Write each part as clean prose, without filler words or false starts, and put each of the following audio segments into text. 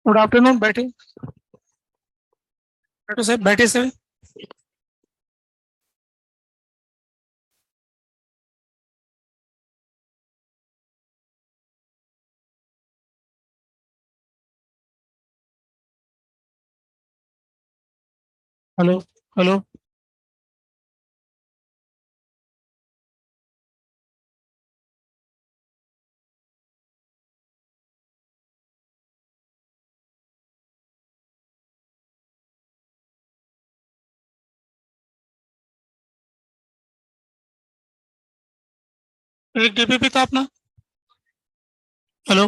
Good afternoon. बैठे बैठो साहब, बैठे सर। Hello hello. 1 DPP था अपना। हेलो।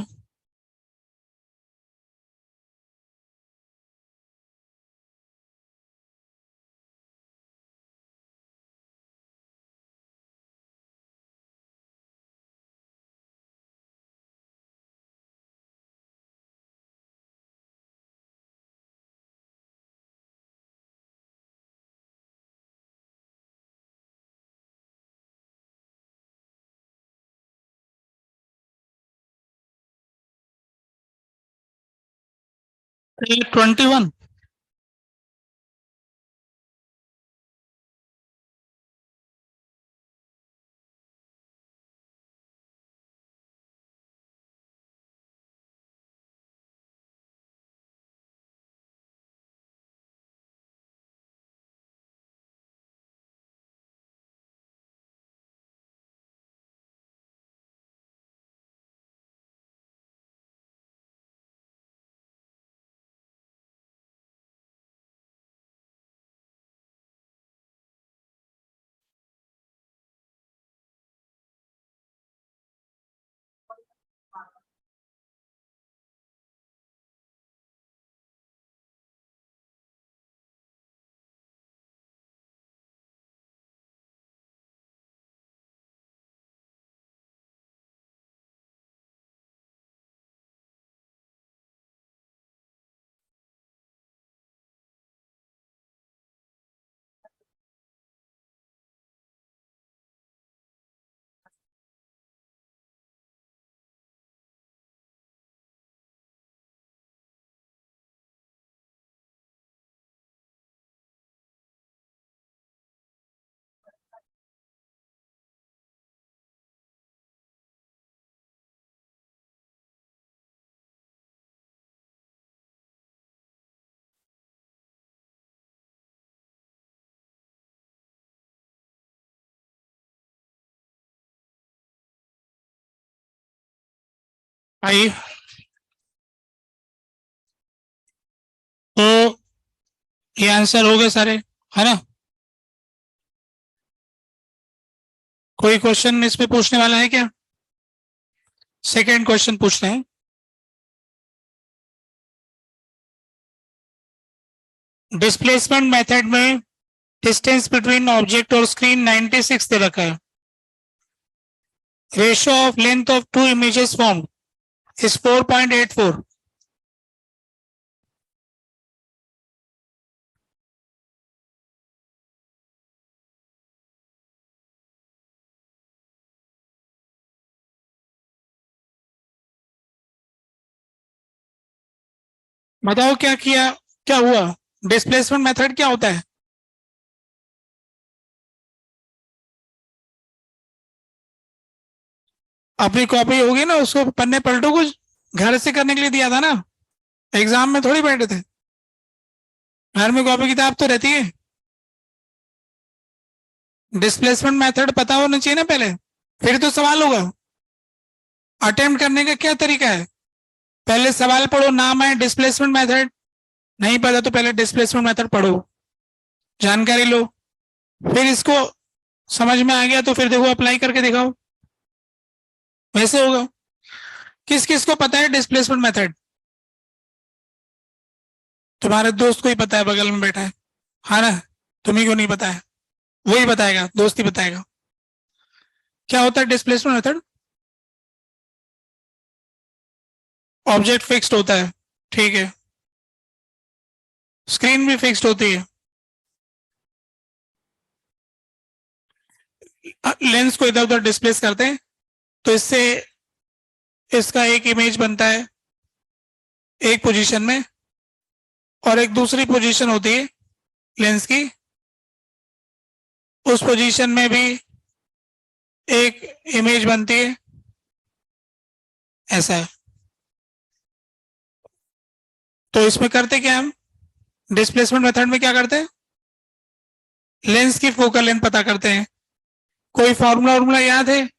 ये 21। आई तो ये आंसर हो गए सारे, है ना? कोई क्वेश्चन इसमें पूछने वाला है क्या? सेकंड क्वेश्चन पूछते हैं। डिस्प्लेसमेंट मेथड में डिस्टेंस बिटवीन ऑब्जेक्ट और स्क्रीन 96 दे रखा है। Ratio of length of two images form is 4.84। बताओ क्या किया, क्या हुआ? डिस्प्लेसमेंट मेथड क्या होता है? अपनी कॉपी होगी ना, उसको पन्ने पलटो, कुछ घर से करने के लिए दिया था ना, एग्जाम में थोड़ी बैठे थे। घर में कॉपी किताब तो रहती है। डिस्प्लेसमेंट मेथड पता होना चाहिए ना पहले, फिर तो सवाल होगा। अटेम्प्ट करने का क्या तरीका है? पहले सवाल पढ़ो, नाम है डिस्प्लेसमेंट मेथड। नहीं पता तो पहले डिस्प्लेसमेंट मेथड पढ़ो, जानकारी लो, फिर इसको समझ में आ गया तो फिर देखो अप्लाई करके दिखाओ, वैसे होगा। किस किस को पता है डिस्प्लेसमेंट मेथड? तुम्हारे दोस्त को ही पता है, बगल में बैठा है, हाँ ना? तुम्हें क्यों नहीं पता है? वही बताएगा, दोस्त ही बताएगा। क्या होता है डिस्प्लेसमेंट मेथड? ऑब्जेक्ट फिक्स्ड होता है, ठीक है। स्क्रीन भी फिक्स्ड होती है। लेंस को इधर उधर डिस्प्लेस करते हैं तो इससे इसका एक इमेज बनता है, एक पोजीशन में, और एक दूसरी पोजीशन होती है लेंस की, उस पोजीशन में भी एक इमेज बनती है, ऐसा है। तो इसमें करते क्या हम, डिस्प्लेसमेंट मेथड में क्या करते हैं, लेंस की फोकल लेंथ पता करते हैं। कोई फॉर्मूला याद है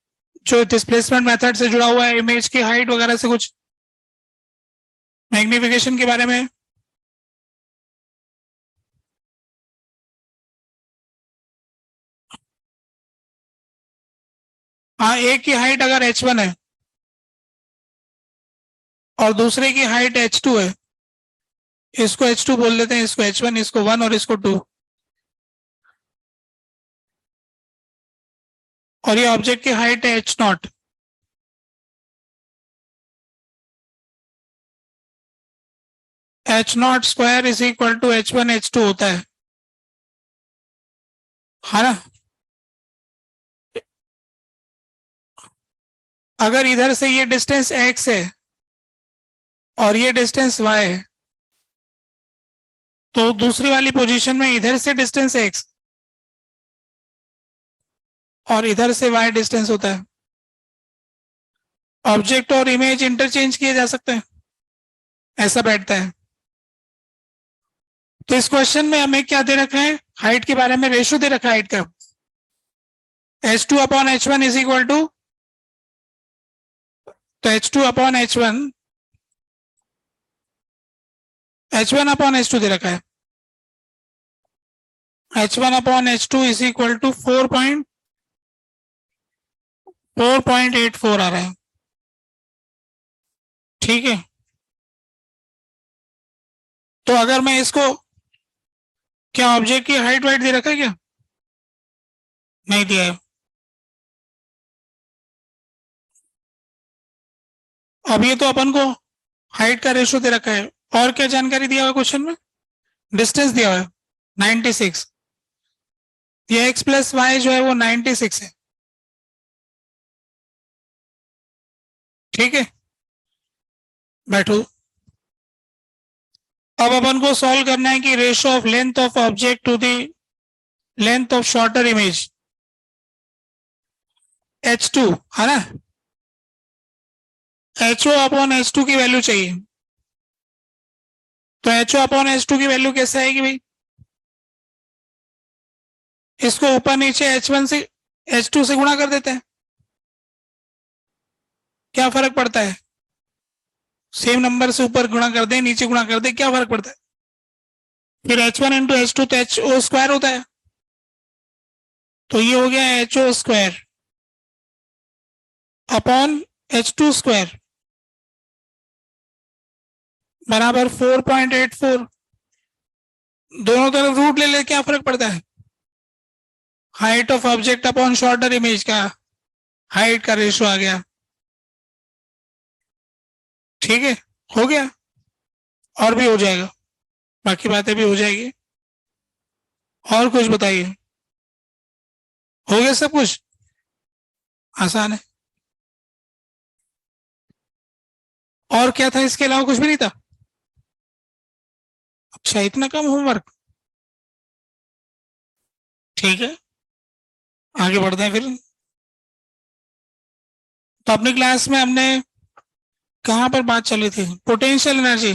जो डिस्प्लेसमेंट मेथड से जुड़ा हुआ है, इमेज की हाइट वगैरह से, कुछ मैग्निफिकेशन के बारे में? हाँ, एक की हाइट अगर h1 है और दूसरे की हाइट h2 है, इसको h2 बोल देते हैं, इसको h1, इसको 1 और इसको 2, और ये ऑब्जेक्ट की हाइट है h0। h0 square is equal to h1 h2 होता है ना। अगर इधर से ये डिस्टेंस x है और ये डिस्टेंस y है, तो दूसरी वाली पोजीशन में इधर से डिस्टेंस x और इधर से y डिस्टेंस होता है। ऑब्जेक्ट और इमेज इंटरचेंज किए जा सकते हैं, ऐसा बैठता है। तो इस क्वेश्चन में हमें क्या दे रखा है, हाइट के बारे में रेशियो दे रखा है हाइट का, h2 upon h1 is equal to, तो h2 upon h1 upon h2 दे रखा है, h1 upon h2 is equal to 4.84 आ रहा है, ठीक है। तो अगर मैं इसको, क्या ऑब्जेक्ट की हाइट वाइट दे रखा है क्या, नहीं दिया है। अब ये तो अपन को हाइट का रेशियो दे रखा है, और क्या जानकारी दिया हुआ क्वेश्चन में, डिस्टेंस दिया हुआ है 96, ये x प्लस वाई जो है वो 96 है, ठीक है। बैठो, अब अपन को सॉल्व करना है कि ratio of length of object to the length of shorter image h2 है ना, HO अपॉन h2 की वैल्यू चाहिए। तो HO अपॉन h2 की वैल्यू कैसे आएगी भाई, इसको ऊपर नीचे h1 से h2 से गुणा कर देते हैं, क्या फर्क पड़ता है, सेम नंबर से ऊपर गुणा कर दे नीचे गुणा कर दे, क्या फर्क पड़ता है। फिर h1 इंटू h2 तो HO स्क्वायर होता है, तो ये हो गया HO square upon h2 square बराबर 4.84, दोनों तरफ रूट ले ले, क्या फर्क पड़ता है, height of object upon shorter image का हाइट का रेशियो आ गया, ठीक है, हो गया। और भी हो जाएगा, बाकी बातें भी हो जाएगी। और कुछ बताइए, हो गया सब कुछ, आसान है। और क्या था, इसके अलावा कुछ भी नहीं था, अच्छा इतना कम होमवर्क, ठीक है, आगे बढ़ते हैं फिर। तो अपनी क्लास में हमने कहाँ पर बात चली थी, पोटेंशियल एनर्जी,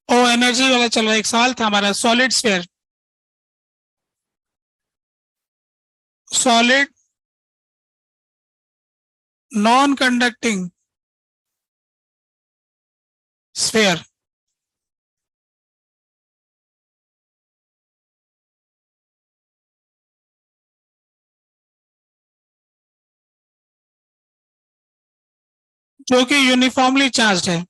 ओ एनर्जी वाला चल रहा है, एक सवाल था हमारा, solid sphere, solid non conducting sphere, जो कि यूनिफॉर्मली चार्ज है,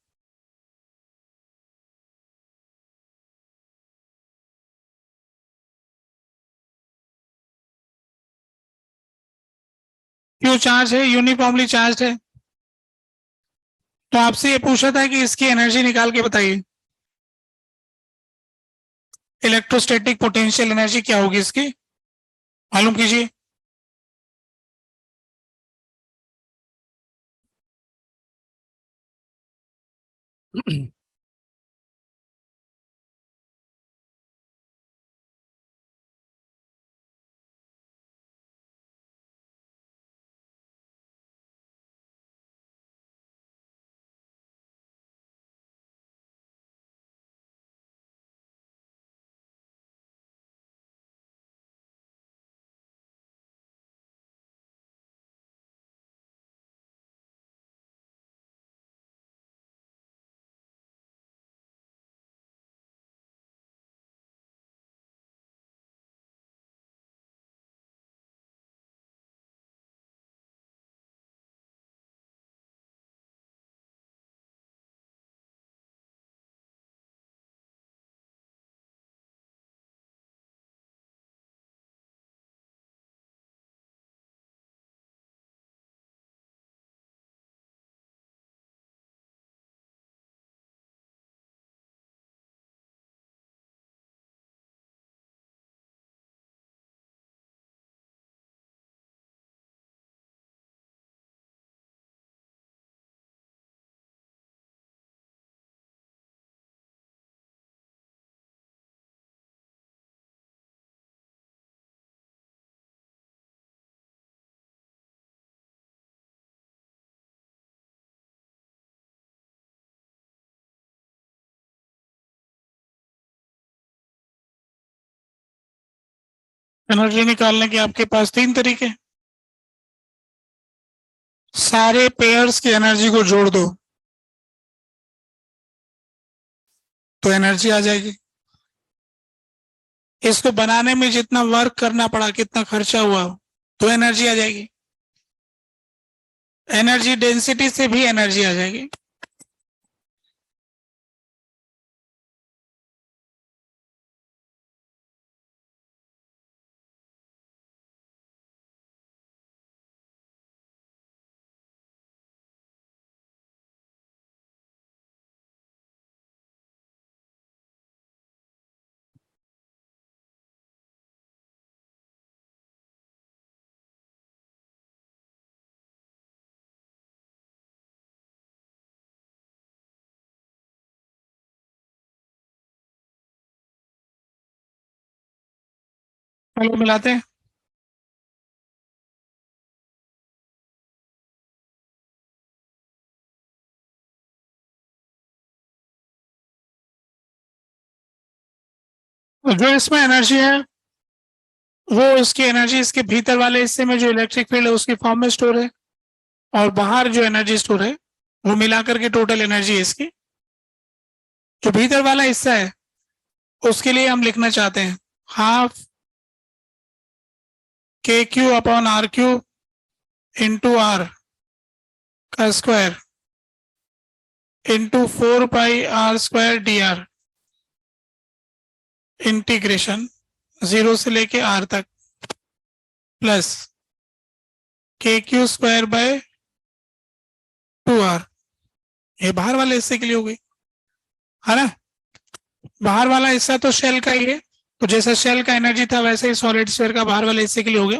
क्यों चार्ज है, यूनिफॉर्मली चार्ज है। तो आपसे ये पूछा था कि इसकी एनर्जी निकाल के बताइए, इलेक्ट्रोस्टैटिक पोटेंशियल एनर्जी क्या होगी इसकी, मालूम कीजिए। एनर्जी निकालने के आपके पास 3 तरीके। सारे पेयर्स की एनर्जी को जोड़ दो तो एनर्जी आ जाएगी। इसको बनाने में जितना वर्क करना पड़ा, कितना खर्चा हुआ, तो एनर्जी आ जाएगी। एनर्जी डेंसिटी से भी एनर्जी आ जाएगी। चलो मिलाते हैं। जो इसमें एनर्जी है वो उसकी एनर्जी इसके भीतर वाले हिस्से में जो इलेक्ट्रिक फील्ड है उसकी फॉर्म में स्टोर है, और बाहर जो एनर्जी स्टोर है वो मिलाकर के टोटल एनर्जी है इसकी। जो भीतर वाला हिस्सा है उसके लिए हम लिखना चाहते हैं हाफ के Q upon R Q into R का square into 4 pi r² dr integration 0 से लेके r तक plus K Q square by 2r। ये बाहर वाले हिस्से के लिए हो गई, है ना। बाहर वाला हिस्सा तो शेल का ही है, तो जैसा शेल का एनर्जी था वैसे ही सॉलिड स्फीयर का बाहर वाले हिस्से के लिए हो गया।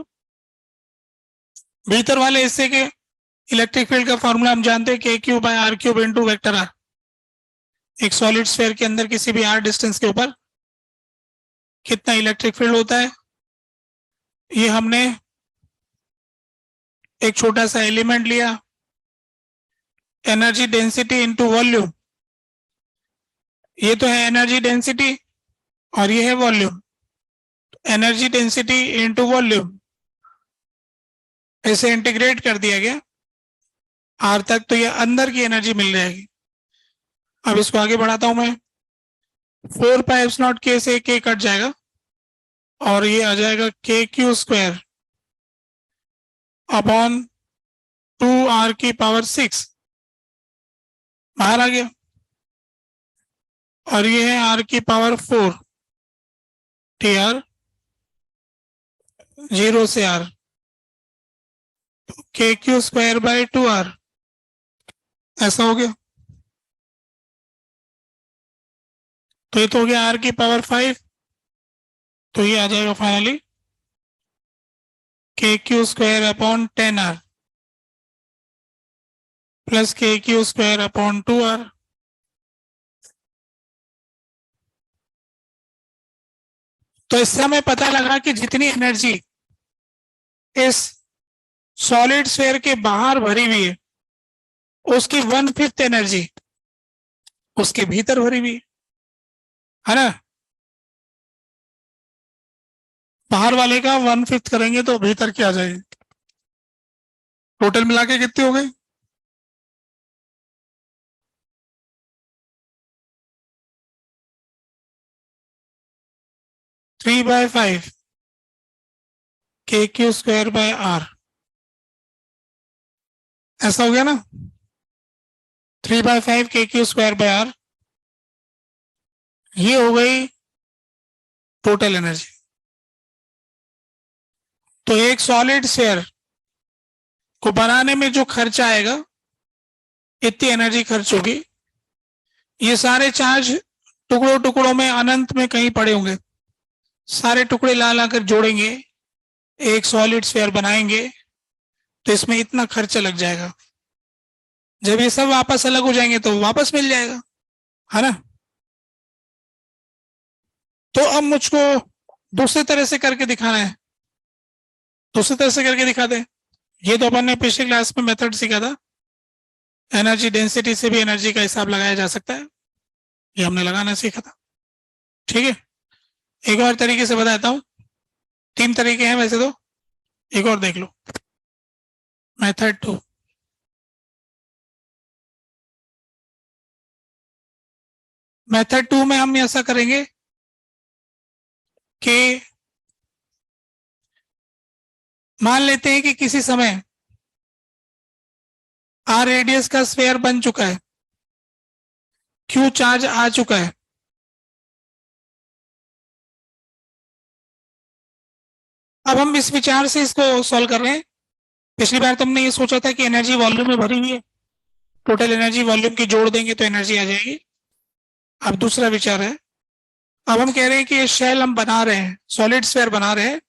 भीतर वाले हिस्से के इलेक्ट्रिक फील्ड का फॉर्मूला हम जानते हैं के Q by R cube into vector R. एक सॉलिड स्फीयर के अंदर किसी भी r डिस्टेंस के ऊपर कितना इलेक्ट्रिक फील्ड होता है, ये हमने एक छोटा सा एलिमेंट लिया, एनर्जी डेंसिटी इंटू वॉल्यूम। ये तो है एनर्जी डेंसिटी और ये है volume. Energy density into volume ऐसे इंटीग्रेट कर दिया गया आर तक, तो ये अंदर की एनर्जी मिल जाएगी। अब इसको आगे बढ़ाता हूं मैं। 4 पाई के से के कट जाएगा और ये आ जाएगा के क्यू स्क्वायर अपॉन 2r की पावर 6 बाहर आ गया, और ये है r की पावर 4 tr 0 से r के क्यू स्क्वायर बाय 2r ऐसा हो गया। तो ये तो हो गया r की पावर 5, तो ये आ जाएगा फाइनली के Q square upon 10r plus K Q square upon 2r। तो इससे हमें पता लगा कि जितनी एनर्जी इस सॉलिड स्फीयर के बाहर भरी हुई है उसकी 1/5 एनर्जी उसके भीतर भरी हुई है ना। बाहर वाले का 1/5 करेंगे तो भीतर की आ जाएगी। टोटल मिला के कितनी हो गई? थ्री बाय 5 के क्यू स्क्वायर बाय आर ऐसा हो गया ना। 3/5 के क्यू स्क्वायर बाय आर, ये हो गई टोटल एनर्जी। तो एक सॉलिड स्फीयर को बनाने में जो खर्चा आएगा इतनी एनर्जी खर्च होगी। ये सारे चार्ज टुकड़ों टुकड़ों में अनंत में कहीं पड़े होंगे, सारे टुकड़े ला ला कर जोड़ेंगे, एक सॉलिड स्फीयर बनाएंगे, तो इसमें इतना खर्चा लग जाएगा। जब ये सब वापस अलग हो जाएंगे तो वापस मिल जाएगा, है ना। तो अब मुझको दूसरी तरह से करके दिखाना है, दूसरी तरह से करके दिखा दे। ये तो अपन ने पिछली क्लास में मेथड सीखा था, एनर्जी डेंसिटी से भी एनर्जी का हिसाब लगाया जा सकता है, ये हमने लगाना सीखा था। ठीक है, एक और तरीके से बताता हूं। तीन तरीके हैं वैसे तो, एक और देख लो। मेथड 2, मेथड 2 में हम ऐसा करेंगे कि मान लेते हैं कि किसी समय आर रेडियस का स्फीयर बन चुका है, क्यू चार्ज आ चुका है। अब हम इस विचार से इसको सॉल्व कर रहे हैं। पिछली बार तुमने ये सोचा था कि एनर्जी वॉल्यूम में भरी हुई है, टोटल एनर्जी वॉल्यूम की जोड़ देंगे तो एनर्जी आ जाएगी। अब दूसरा विचार है, अब हम कह रहे हैं कि ये शेल हम बना रहे हैं, सॉलिड स्फीयर बना रहे हैं,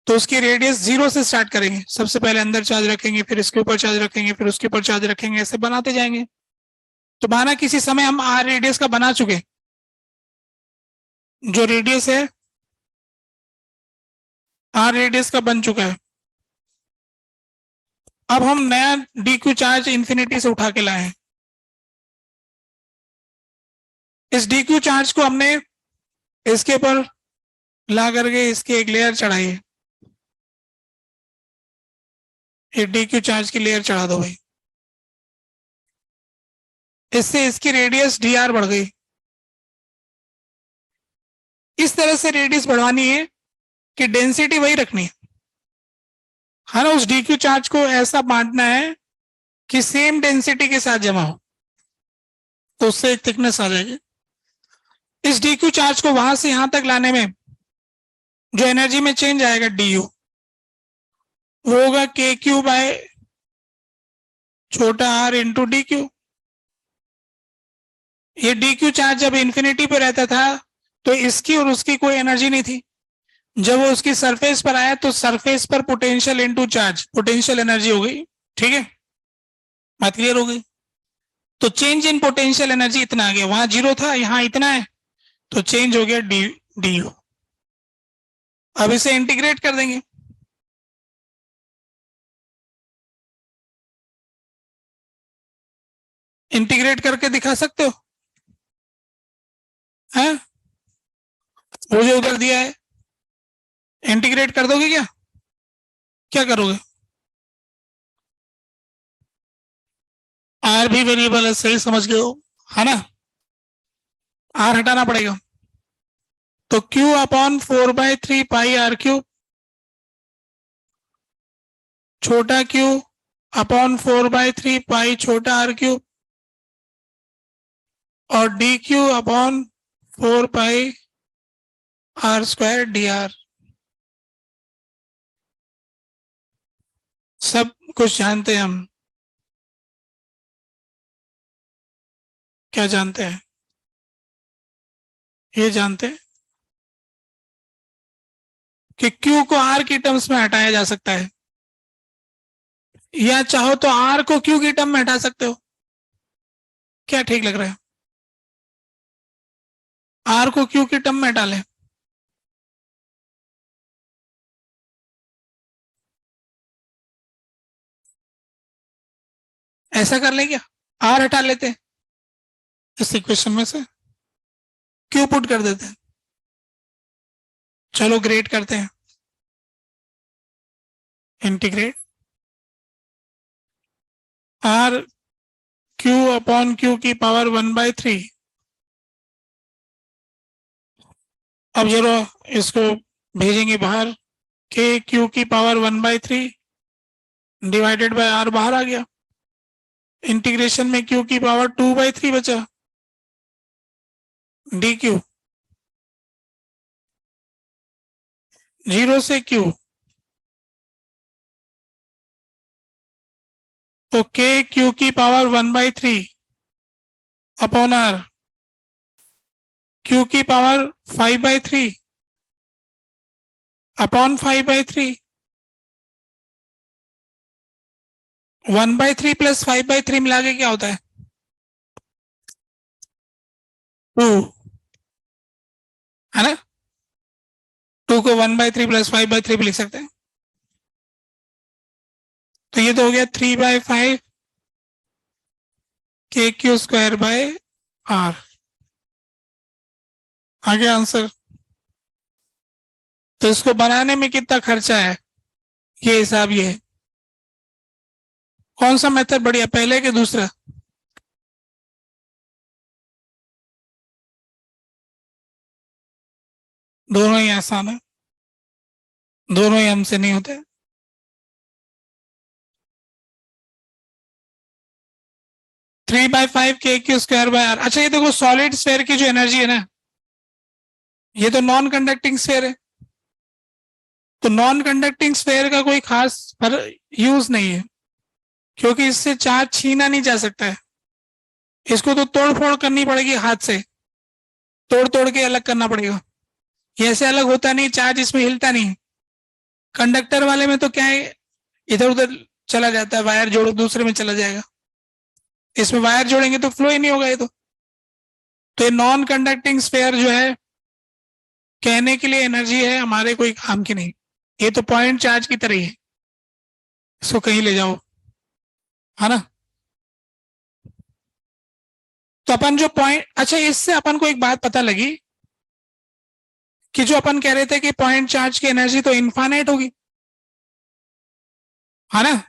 तो उसकी रेडियस 0 से स्टार्ट करेंगे। सबसे पहले अंदर चार्ज रखेंगे, फिर इसके ऊपर चार्ज रखेंगे, फिर उसके ऊपर चार्ज रखेंगे, ऐसे बनाते जाएंगे। तो माना किसी समय हम आर रेडियस का बना चुके, जो रेडियस है आर रेडियस का बन चुका है। अब हम नया डी क्यू चार्ज इंफिनिटी से उठा के लाए हैं। इस डी क्यू चार्ज को हमने इसके ऊपर ला करके इसकी एक लेयर चढ़ाई है। ये डी क्यू चार्ज की लेयर चढ़ा दो भाई, इससे इसकी रेडियस डी आर बढ़ गई। इस तरह से रेडियस बढ़वानी है कि डेंसिटी वही रखनी है ना। उस डी क्यू चार्ज को ऐसा बांटना है कि सेम डेंसिटी के साथ जमा हो, तो उससे एक थिकनेस आ जाएगी। इस डी क्यू चार्ज को वहां से यहां तक लाने में जो एनर्जी में चेंज आएगा डी यू, वो होगा के क्यू बाय छोटा आर इंटू डी क्यू। ये डी क्यू चार्ज जब इंफिनिटी पे रहता था तो इसकी और उसकी कोई एनर्जी नहीं थी। जब वो उसकी सरफेस पर आया तो सरफेस पर potential into charge, potential energy हो गई। ठीक है, बात क्लियर हो गई। तो चेंज इन पोटेंशियल एनर्जी इतना आ गया, वहां 0 था, यहां इतना है, तो चेंज हो गया डी यू। अब इसे इंटीग्रेट कर देंगे। इंटीग्रेट करके दिखा सकते हो? हैं? वो जो उधर दिया है इंटीग्रेट कर दोगे क्या? क्या करोगे? आर भी वेरिएबल है, सही समझ गए हो, है ना। आर हटाना पड़ेगा, तो Q upon 4/3 pi R cube, छोटा Q अपॉन 4/3 पाई छोटा आर क्यूब, और D Q upon 4 pi R square D R. सब कुछ जानते हैं हम। क्या जानते हैं? ये जानते हैं कि Q को R की टर्म्स में हटाया जा सकता है, या चाहो तो R को Q की टर्म में हटा सकते हो। क्या ठीक लग रहा है? R को Q की टर्म में हटा लें। ऐसा कर लें क्या? R हटा लेते हैं इस इक्वेशन में से, Q पुट कर देते हैं। चलो ग्रेड करते हैं। Integrate R Q upon Q की पावर 1/3। अब जरा इसको भेजेंगे बाहर, के Q की पावर 1/3 डिवाइडेड बाय R बाहर आ गया। इंटीग्रेशन में Q की पावर 2/3 बचा, डी क्यू 0 से Q, तो के Q की पावर 1/3 अपॉन R, Q की पावर 5/3 अपॉन 5/3। 1/3 प्लस 5/3 मिला के क्या होता है? 2, है ना। 2 को 1/3 प्लस 5/3 भी लिख सकते हैं। तो ये तो हो गया 3/5 के क्यू स्क्वायर बाय आर। आ गया आंसर। तो इसको बनाने में कितना खर्चा है, ये हिसाब ये है। कौन सा मेथड बढ़िया, पहले कि दूसरा? दोनों ही आसान है, दोनों ही हमसे नहीं होते। 3/5 k² बाय r। अच्छा ये देखो, सॉलिड स्फेयर की जो एनर्जी है ना, ये तो नॉन कंडक्टिंग स्फेयर है, तो नॉन कंडक्टिंग स्फेयर का कोई खास यूज नहीं है, क्योंकि इससे चार्ज छीना नहीं जा सकता है। इसको तो तोड़ फोड़ करनी पड़ेगी, हाथ से तोड़ तोड़ के अलग करना पड़ेगा। ये ऐसे अलग होता नहीं, चार्ज इसमें हिलता नहीं। कंडक्टर वाले में तो क्या है, इधर उधर चला जाता है, वायर जोड़ो दूसरे में चला जाएगा। इसमें वायर जोड़ेंगे तो फ्लो ही नहीं होगा ये तो ये नॉन कंडक्टिंग स्फेयर जो है, कहने के लिए एनर्जी है, हमारे कोई काम की नहीं। ये तो पॉइंट चार्ज की तरह ही है, इसको कहीं ले जाओ, है ना। तो अपन जो पॉइंट, अच्छा इससे अपन को एक बात पता लगी कि जो अपन कह रहे थे कि पॉइंट चार्ज की एनर्जी तो इनफाइनाइट होगी, है ना।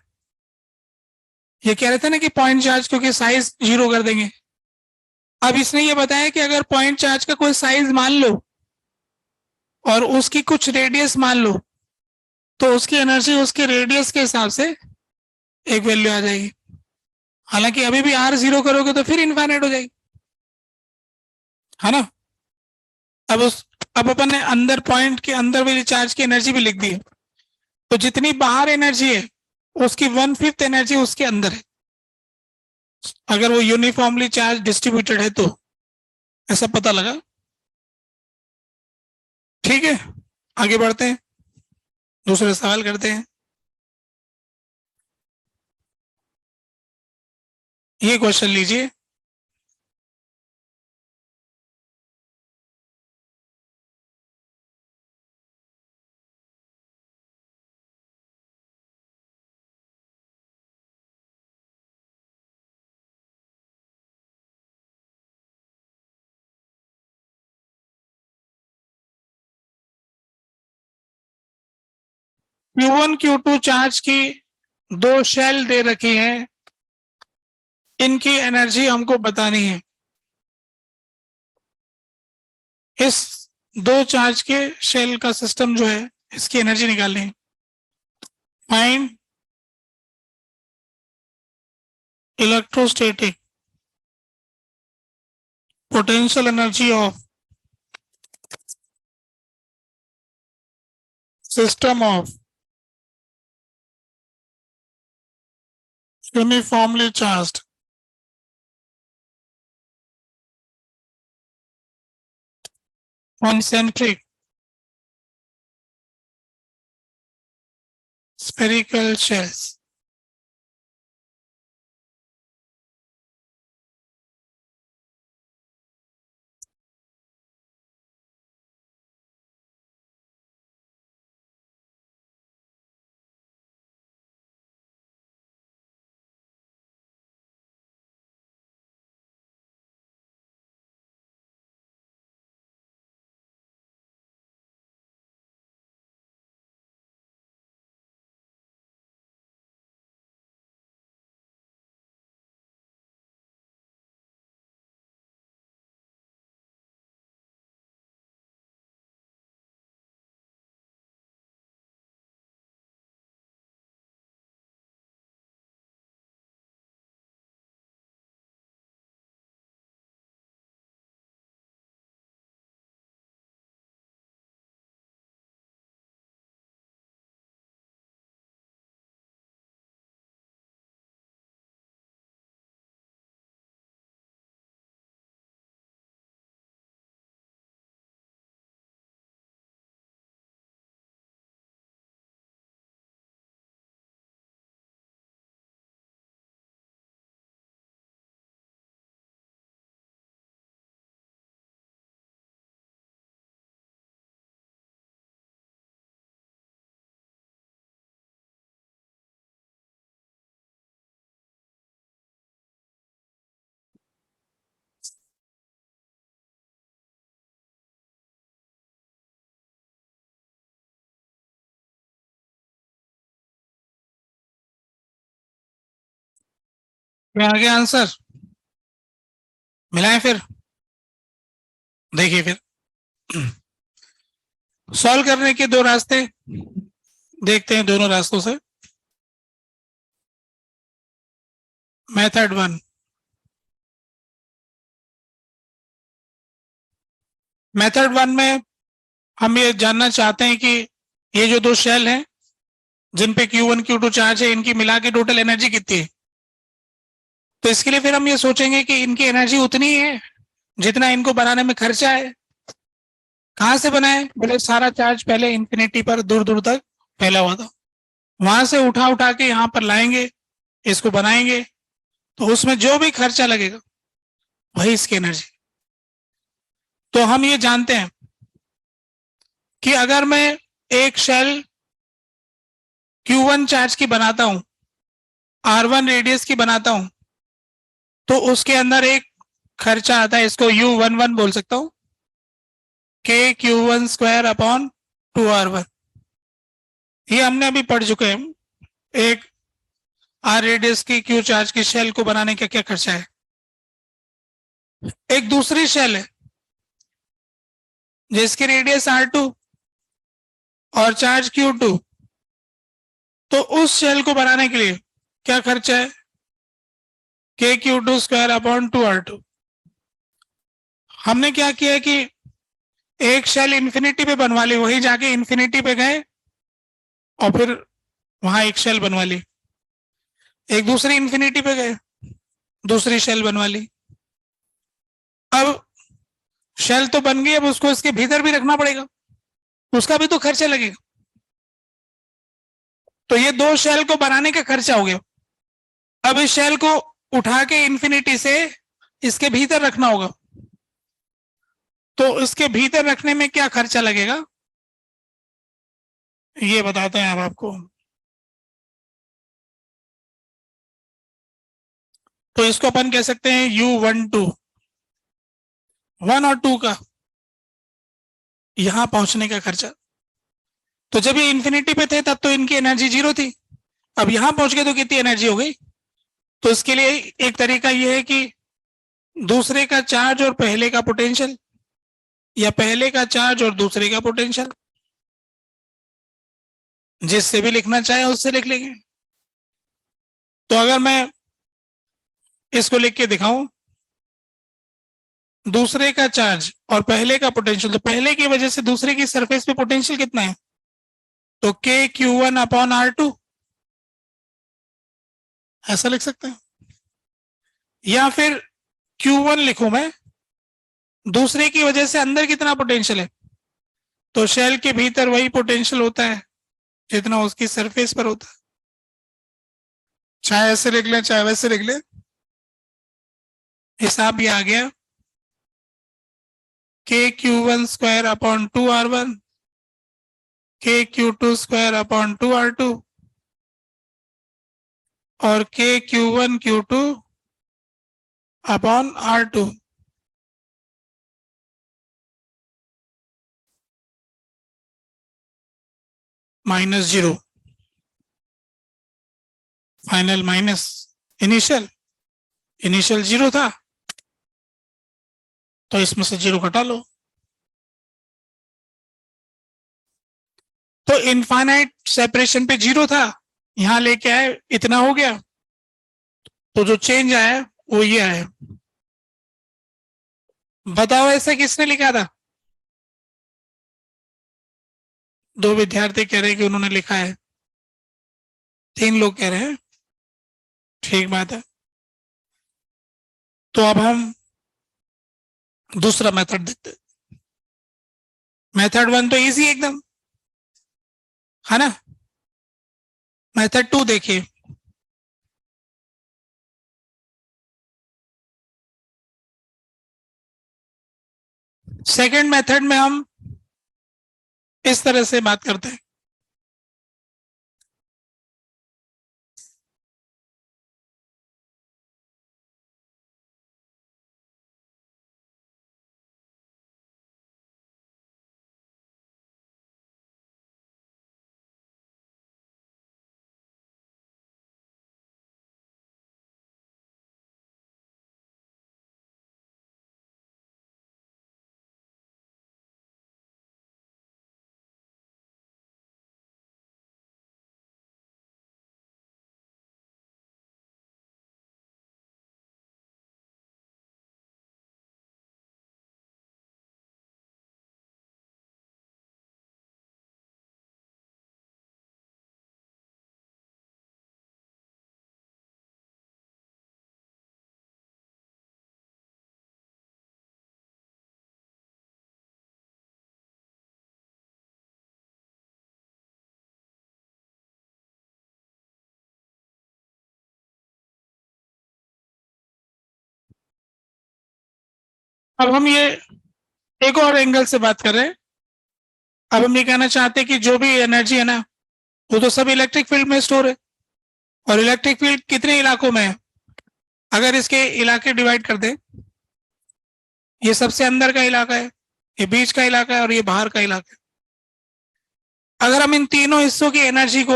ये कह रहे थे ना कि पॉइंट चार्ज क्योंकि साइज जीरो कर देंगे। अब इसने ये बताया कि अगर पॉइंट चार्ज का कोई साइज मान लो और उसकी कुछ रेडियस मान लो, तो उसकी एनर्जी उसके रेडियस के हिसाब से एक वैल्यू आ जाएगी। हालांकि अभी भी आर जीरो करोगे तो फिर इनफाइनाइट हो जाएगी, है ना। अब उस अब अपन ने अंदर पॉइंट के अंदर वाली चार्ज की एनर्जी भी लिख दी है, तो जितनी बाहर एनर्जी है उसकी 1/5 एनर्जी उसके अंदर है, अगर वो यूनिफॉर्मली चार्ज डिस्ट्रीब्यूटेड है तो। ऐसा पता लगा। ठीक है, आगे बढ़ते हैं, दूसरे सवाल करते हैं। ये क्वेश्चन लीजिए। Q1 Q2 चार्ज की दो शेल दे रखी हैं, इनकी एनर्जी हमको बतानी है। इस दो चार्ज के शेल का सिस्टम जो है, इसकी एनर्जी निकालनी है। Find electrostatic potential energy of system of uniformly charged concentric spherical shells। क्या आ गया आंसर? मिलाएं फिर, देखिए फिर सॉल्व करने के दो रास्ते देखते हैं, दोनों रास्तों से। मेथड वन, मेथड वन में हम ये जानना चाहते हैं कि ये जो दो शेल हैं जिन पे Q1 Q2 चार्ज है, इनकी मिला के टोटल एनर्जी कितनी है। तो इसके लिए फिर हम ये सोचेंगे कि इनकी एनर्जी उतनी है जितना इनको बनाने में खर्चा है। कहां से बनाए? बोले सारा चार्ज पहले इंफिनिटी पर दूर दूर तक फैला हुआ था, वहां से उठा उठा के यहाँ पर लाएंगे, इसको बनाएंगे, तो उसमें जो भी खर्चा लगेगा वही इसकी एनर्जी। तो हम ये जानते हैं कि अगर मैं एक शेल Q1 चार्ज की बनाता हूं, R1 रेडियस की बनाता हूं, तो उसके अंदर एक खर्चा आता है, इसको U11 बोल सकता हूं, K Q1 square upon 2R1। ये हमने अभी पढ़ चुके हैं, एक R रेडियस की Q चार्ज की शेल को बनाने का क्या खर्चा है। एक दूसरी शेल है जिसकी रेडियस R2 और चार्ज Q2, तो उस शेल को बनाने के लिए क्या खर्चा है? K Q2 square upon 2R2। हमने क्या किया कि एक शेल इंफिनिटी पे बनवा ली, वही जाके इंफिनिटी पे गए और फिर वहां एक शेल बनवा ली, एक दूसरी इंफिनिटी पे गए, दूसरी शेल बनवा ली। अब शेल तो बन गई, अब उसको इसके भीतर भी रखना पड़ेगा, उसका भी तो खर्चा लगेगा। तो ये दो शेल को बनाने का खर्चा हो गया। अब इस शेल को उठा के इंफिनिटी से इसके भीतर रखना होगा, तो इसके भीतर रखने में क्या खर्चा लगेगा ये बताते हैं अब आपको। तो इसको अपन कह सकते हैं U12, 1 और 2 का यहां पहुंचने का खर्चा। तो जब ये इंफिनिटी पे थे तब तो इनकी एनर्जी 0 थी, अब यहां पहुंच गए तो कितनी एनर्जी हो गई। तो इसके लिए एक तरीका यह है कि दूसरे का चार्ज और पहले का पोटेंशियल, या पहले का चार्ज और दूसरे का पोटेंशियल, जिससे भी लिखना चाहे उससे लिख लेंगे। तो अगर मैं इसको लिख के दिखाऊं, दूसरे का चार्ज और पहले का पोटेंशियल, तो पहले की वजह से दूसरे की सरफेस पे पोटेंशियल कितना है, तो K Q1 अपॉन R2, ऐसा लिख सकते हैं। या फिर Q1 लिखूं मैं, दूसरे की वजह से अंदर कितना पोटेंशियल है, तो शेल के भीतर वही पोटेंशियल होता है जितना उसकी सरफेस पर होता है। चाहे ऐसे लिख लें चाहे वैसे लिख लें, हिसाब ये आ गया। K Q1 square upon 2R1, K Q2 square upon 2R2 और K Q1 Q2 upon R2। -0, final minus initial, initial 0 था तो इसमें से 0 घटा लो। तो इनफाइनाइट सेपरेशन पे 0 था, यहां लेके आए इतना हो गया, तो जो चेंज आया वो ये आया। बताओ ऐसे किसने लिखा था? दो विद्यार्थी कह रहे हैं कि उन्होंने लिखा है, 3 लोग कह रहे हैं, ठीक बात है। तो अब हम दूसरा मेथड देखते हैं। मेथड 1 तो इजी एकदम है ना। मेथड 2 देखिए। सेकंड मेथड में हम इस तरह से बात करते हैं। अब हम ये एक और एंगल से बात कर रहे हैं। अब हम ये कहना चाहते हैं कि जो भी एनर्जी है ना, वो तो सब इलेक्ट्रिक फील्ड में स्टोर है। और इलेक्ट्रिक फील्ड कितने इलाकों में है? अगर इसके इलाके डिवाइड कर दें, ये सबसे अंदर का इलाका है, ये बीच का इलाका है और ये बाहर का इलाका है। अगर हम इन तीनों हिस्सों की एनर्जी को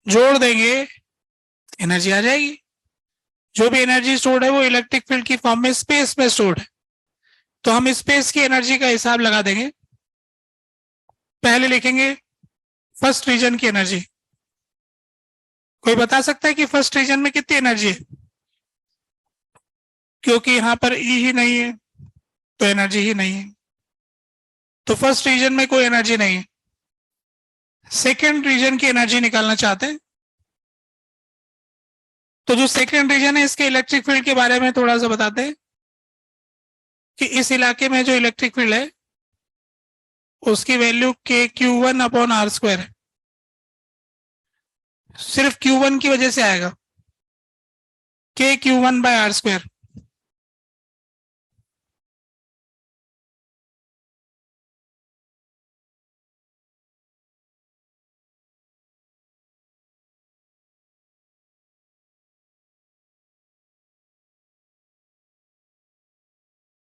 जोड़ देंगे, एनर्जी आ जाएगी। जो भी एनर्जी स्टोर्ड है वो इलेक्ट्रिक फील्ड की फॉर्म में स्पेस में स्टोर्ड है। तो हम स्पेस की एनर्जी का हिसाब लगा देंगे। पहले लिखेंगे फर्स्ट रीजन की एनर्जी। कोई बता सकता है कि फर्स्ट रीजन में कितनी एनर्जी है? क्योंकि यहां पर ई ही नहीं है तो एनर्जी ही नहीं है, तो फर्स्ट रीजन में कोई एनर्जी नहीं है। सेकेंड रीजन की एनर्जी निकालना चाहते हैं, तो जो सेकेंड रीजन है इसके इलेक्ट्रिक फील्ड के बारे में थोड़ा सा बताते हैं कि इस इलाके में जो इलेक्ट्रिक फील्ड है उसकी वैल्यू KQ1/R² है। सिर्फ Q1 की वजह से आएगा, KQ1/R²।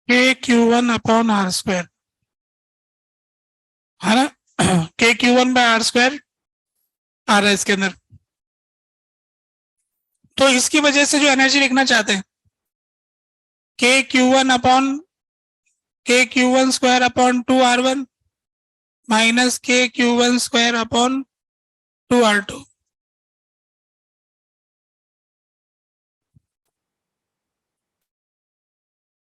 KQ1/R², है ना? KQ1/R² आ रहा है इसके अंदर। तो इसकी वजह से जो एनर्जी लिखना चाहते हैं, KQ1/2R1 माइनस KQ1/2R2।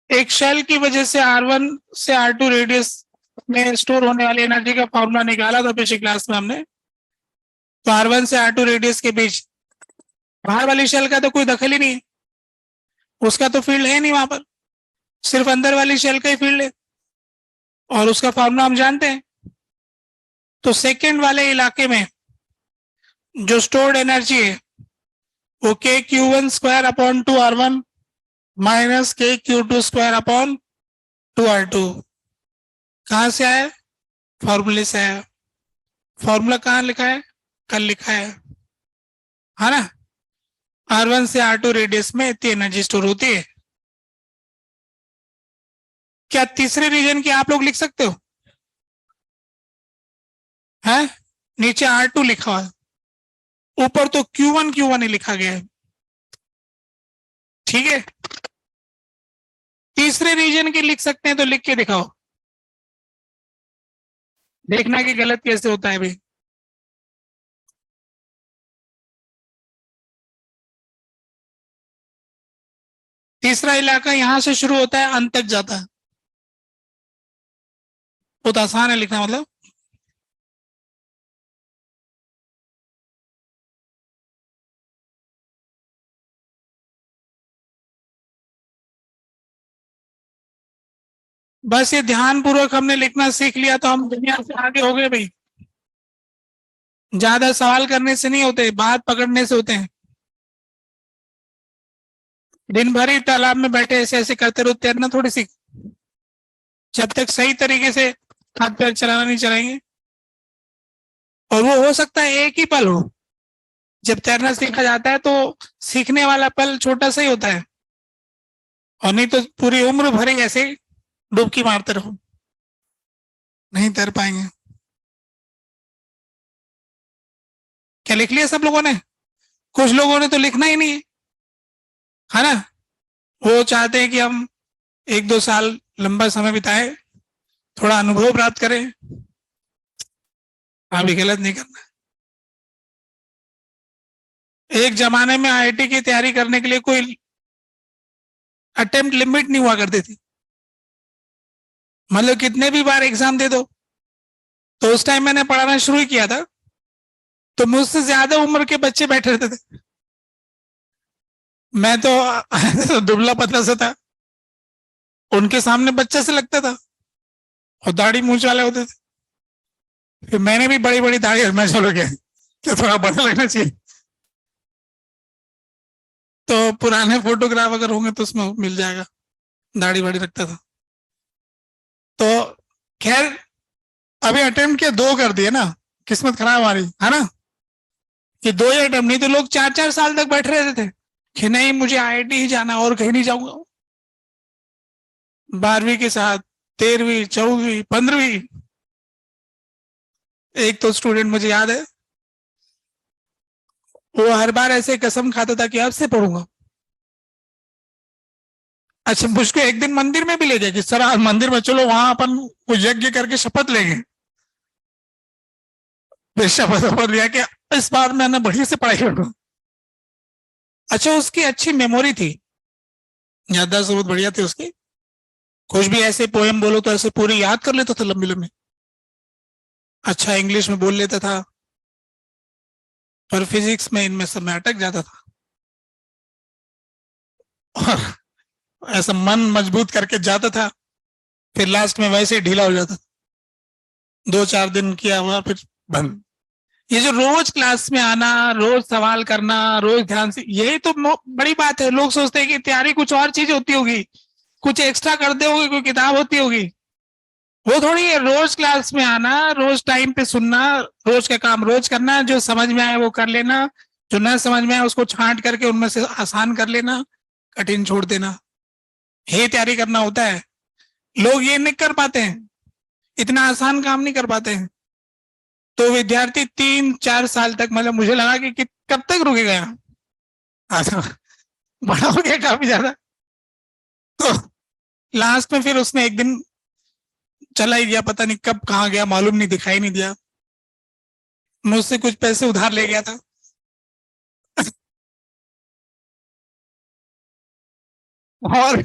एक शेल की वजह से R1 से R2 रेडियस में स्टोर होने वाली एनर्जी का फॉर्मूला निकाला था पिछली क्लास में हमने। तो R1 से R2 रेडियस के बीच बाहर वाली शेल का तो कोई दखल ही नहीं है, उसका तो फील्ड है नहीं वहां पर, सिर्फ अंदर वाली शेल का ही फील्ड है और उसका फॉर्मूला हम जानते हैं। तो सेकेंड वाले इलाके में जो स्टोर्ड एनर्जी है वो KQ1/2R1 माइनस KQ2/2R2। कहां से आया? फॉर्मूले से आया। फॉर्मूला कहां लिखा है? कल लिखा है ना? R1 से R2 रेडियस में इतनी एनर्जी स्टोर होती है। क्या तीसरे रीजन की आप लोग लिख सकते हो? है नीचे R2 लिखा हुआ है, ऊपर तो Q1 ही लिखा गया है। ठीक है, तीसरे रीजन की लिख सकते हैं तो लिख के दिखाओ, देखना कि गलत कैसे होता है भाई। तीसरा इलाका यहां से शुरू होता है, अंत तक जाता है। बहुत आसान है लिखना, मतलब बस ये ध्यान पूर्वक हमने लिखना सीख लिया तो हम दुनिया से आगे हो गए भाई। ज्यादा सवाल करने से नहीं होते, बात पकड़ने से होते हैं। दिन भर ही तालाब में बैठे ऐसे ऐसे करते रहो, तैरना थोड़ी सीख। जब तक सही तरीके से हाथ पैर चलाना नहीं चलाएंगे, और वो हो सकता है एक ही पल हो, जब तैरना सीखा जाता है तो सीखने वाला पल छोटा सा ही होता है, और नहीं तो पूरी उम्र भर ही ऐसे डुबकी मारते रहो, नहीं तैर पाएंगे। क्या लिख लिया सब लोगों ने? कुछ लोगों ने तो लिखना ही नहीं है ना? वो चाहते हैं कि हम 1-2 साल लंबा समय बिताए, थोड़ा अनुभव प्राप्त करें। अभी गलत नहीं करना। एक जमाने में IIT की तैयारी करने के लिए कोई अटेम्प्ट लिमिट नहीं हुआ करती थी, मतलब कितने भी बार एग्जाम दे दो। तो उस टाइम मैंने पढ़ाना शुरू किया था तो मुझसे ज्यादा उम्र के बच्चे बैठे रहते थे। मैं तो दुबला पतला सा था, उनके सामने बच्चा से लगता था, और दाढ़ी मूंछ वाले होते थे। फिर मैंने भी बड़ी बड़ी दाढ़ी, मैं चलो गया तो थोड़ा बड़ा लगना चाहिए, तो पुराने फोटोग्राफ अगर होंगे तो उसमें मिल जाएगा, दाढ़ी वाड़ी रखता था। खैर अभी अटेम्प्ट किया, 2 कर दिए ना, किस्मत खराब हमारी, है ना, कि 2 ही अटेम्प्ट, नहीं तो लोग 4-4 साल तक बैठे रहते थे कि नहीं मुझे आईआईटी ही जाना और कहीं नहीं जाऊंगा। 12वीं के साथ 13वीं 14वीं 15वीं, एक तो स्टूडेंट मुझे याद है, वो हर बार ऐसे कसम खाता था कि अब से पढ़ूंगा। अच्छा, मुझको एक दिन मंदिर में भी ले गए कि सर आज मंदिर में चलो, वहां अपन कुछ यज्ञ करके शपथ लेंगे। फिर शपथ लिया कि इस बार मैंने बढ़िया से पढ़ाई करूंगा। अच्छा, उसकी अच्छी मेमोरी थी, याददाश्त बहुत बढ़िया थी उसकी, कुछ भी ऐसे पोएम बोलो तो ऐसे पूरी याद कर लेता था लंबी लंबी। अच्छा इंग्लिश में बोल लेता था, पर फिजिक्स में इनमें सब में अटक जाता था। और ऐसा मन मजबूत करके जाता था, फिर लास्ट में वैसे ही ढीला हो जाता था। 2-4 दिन किया हुआ फिर बंद। ये जो रोज क्लास में आना, रोज सवाल करना, रोज ध्यान से, यही तो बड़ी बात है। लोग सोचते हैं कि तैयारी कुछ और चीज होती होगी, कुछ एक्स्ट्रा करते होगे, कोई किताब होती होगी। वो थोड़ी है, रोज क्लास में आना, रोज टाइम पे सुनना, रोज का काम रोज करना, जो समझ में आए वो कर लेना, जो न समझ में आए उसको छांट करके उनमें से आसान कर लेना, कठिन छोड़ देना, ये तैयारी करना होता है। लोग ये नहीं कर पाते हैं, इतना आसान काम नहीं कर पाते हैं। तो विद्यार्थी 3-4 साल तक, मतलब मुझे लगा कि कब तक रुकेगा यहाँ। अच्छा, बड़ा हो गया काफी ज्यादा। तो लास्ट में फिर उसने एक दिन चला ही गया, पता नहीं कब कहाँ गया, मालूम नहीं, दिखाई नहीं दिया। मुझसे कुछ पैसे उधार ले गया था। और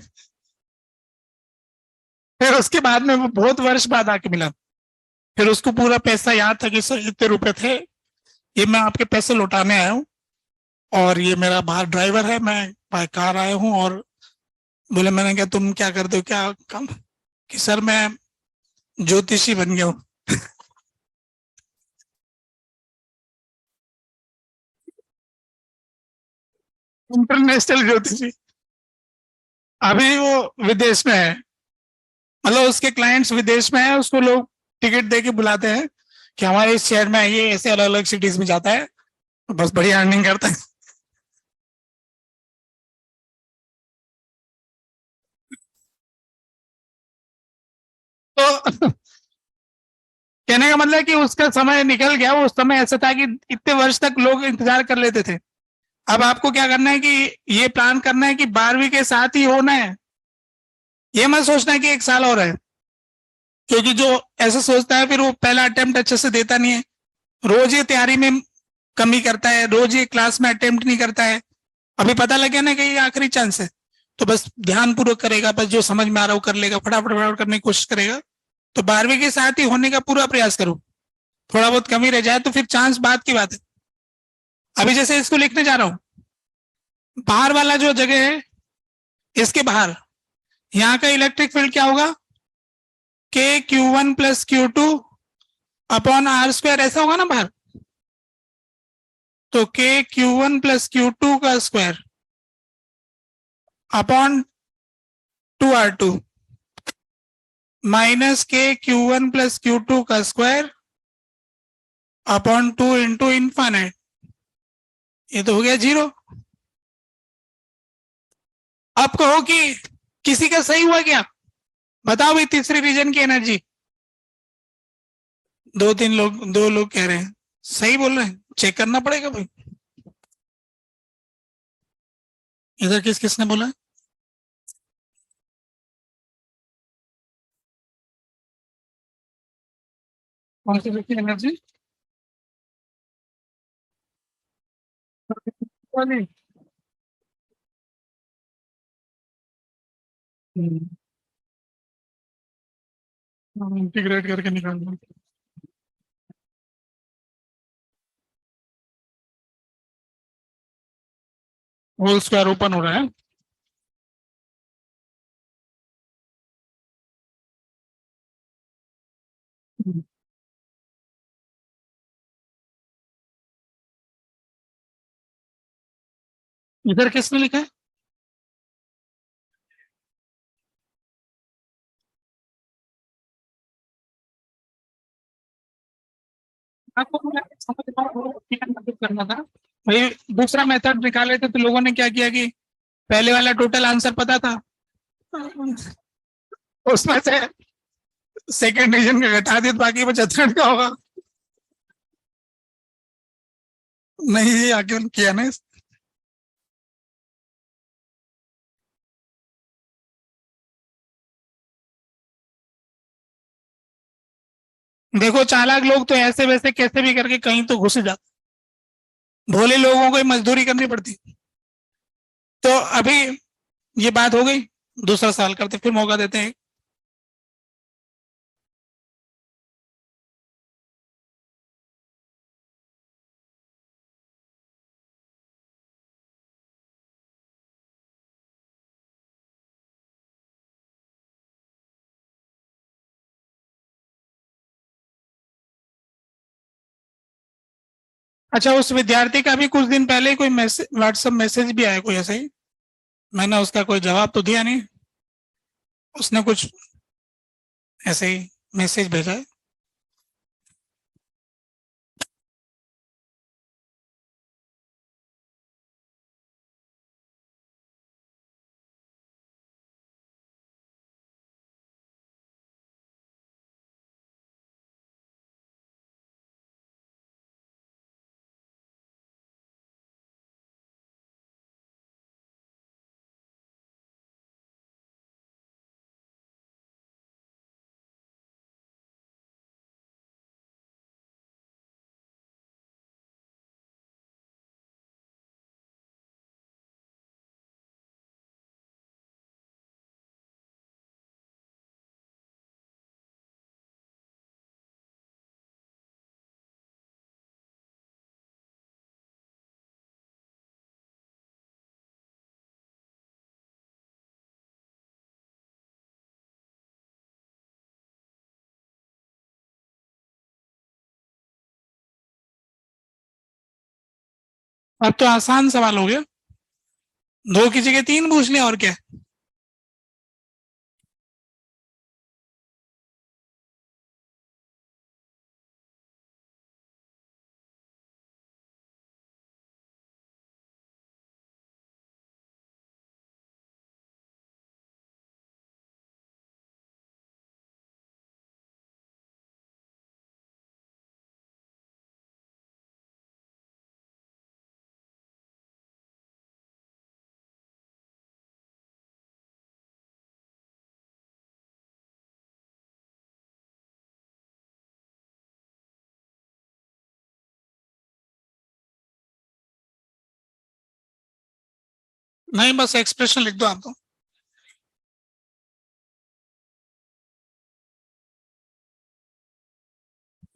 फिर उसके बाद में वो बहुत वर्ष बाद आके मिला। फिर उसको पूरा पैसा याद था कि सर इतने रुपए थे, ये मैं आपके पैसे लौटाने आया हूँ, और ये मेरा बाहर ड्राइवर है, मैं बाय कार आया हूँ। और बोले, मैंने कहा तुम क्या करते हो, क्या काम, कि सर मैं ज्योतिषी बन गया हूँ। इंटरनेशनल ज्योतिषी। अभी वो विदेश में है, मतलब उसके क्लाइंट्स विदेश में है, उसको लोग टिकट दे के बुलाते हैं कि हमारे इस शहर में आइए, ऐसे अलग अलग सिटीज में जाता है, तो बस बढ़िया अर्निंग करता है। तो कहने का मतलब कि उसका समय निकल गया। वो उस समय ऐसा था कि इतने वर्ष तक लोग इंतजार कर लेते थे। अब आपको क्या करना है कि ये प्लान करना है कि 12वीं के साथ ही होना है। ये मत सोचना है कि 1 साल और है, क्योंकि जो ऐसा सोचता है फिर वो पहला अटेम्प्ट अच्छे से देता नहीं है, रोज ये तैयारी में कमी करता है, रोज ये क्लास में अटेम्प्ट नहीं करता है। अभी पता लगे ना कि ये आखिरी चांस है, तो बस ध्यान पूर्वक करेगा, बस जो समझ में आ रहा है वो कर लेगा, फटाफट फटाफट करने की कोशिश करेगा। तो 12वीं के साथ ही होने का पूरा प्रयास करो। थोड़ा बहुत कमी रह जाए तो फिर चांस बात की बात है। अभी जैसे इसको लिखने जा रहा हूँ, बाहर वाला जो जगह है, इसके बाहर यहाँ का इलेक्ट्रिक फील्ड क्या होगा, k q1 + q2 upon r², ऐसा होगा ना बाहर। तो k q1 + q2 का square upon 2r2 minus k q1 + q2 का स्क्वायर अपॉन 2 × ये तो हो गया 0। अब कहो कि किसी का सही हुआ क्या, बताओ भाई तीसरी रीजन की एनर्जी। 2-3 लोग, 2 लोग कह रहे हैं सही बोल रहे हैं, चेक करना पड़ेगा भाई। इधर किस किसने बोला। कौन सी की एनर्जी वाली। इंटीग्रेट करके निकाल दो। होल स्क्वायर ओपन हो रहा है। इधर किसने लिखा है। आपको समझ करना था भाई। दूसरा मेथड निकाले थे तो लोगों ने क्या किया कि पहले वाला टोटल आंसर पता था, उसमें से सेकंड रीजन का घटा दिया, बाकी 75 का होगा। नहीं ये आगे किया ना। देखो चालाक लोग तो ऐसे वैसे कैसे भी करके कहीं तो घुस जाते, भोले लोगों को मजदूरी करनी पड़ती। तो अभी ये बात हो गई, दूसरा सवाल करते फिर मौका देते हैं। अच्छा, उस विद्यार्थी का भी कुछ दिन पहले ही कोई मैसेज, व्हाट्सएप मैसेज भी आया कोई ऐसे ही, मैंने उसका कोई जवाब तो दिया नहीं, उसने कुछ ऐसे ही मैसेज भेजा है। अब तो आसान सवाल हो गया, दो की जगह तीन पूछ लिया और क्या। नहीं बस एक्सप्रेशन लिख दो आप तो।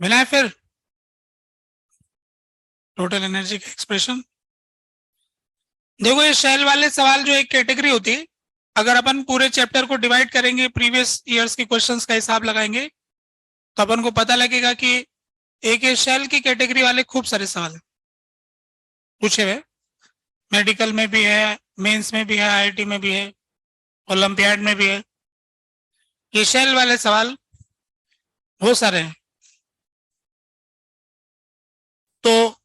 मिला है फिर टोटल एनर्जी का एक्सप्रेशन। देखो ये शेल वाले सवाल जो एक कैटेगरी होती है, अगर अपन पूरे चैप्टर को डिवाइड करेंगे, प्रीवियस ईयर्स के क्वेश्चंस का हिसाब लगाएंगे, तो अपन को पता लगेगा कि एक ये शेल की कैटेगरी वाले खूब सारे सवाल पूछे हुए, मेडिकल में भी है, मेंस में भी है, आईआईटी में भी है, ओलंपियाड में भी है। ये शेल वाले सवाल बहुत सारे हैं, तो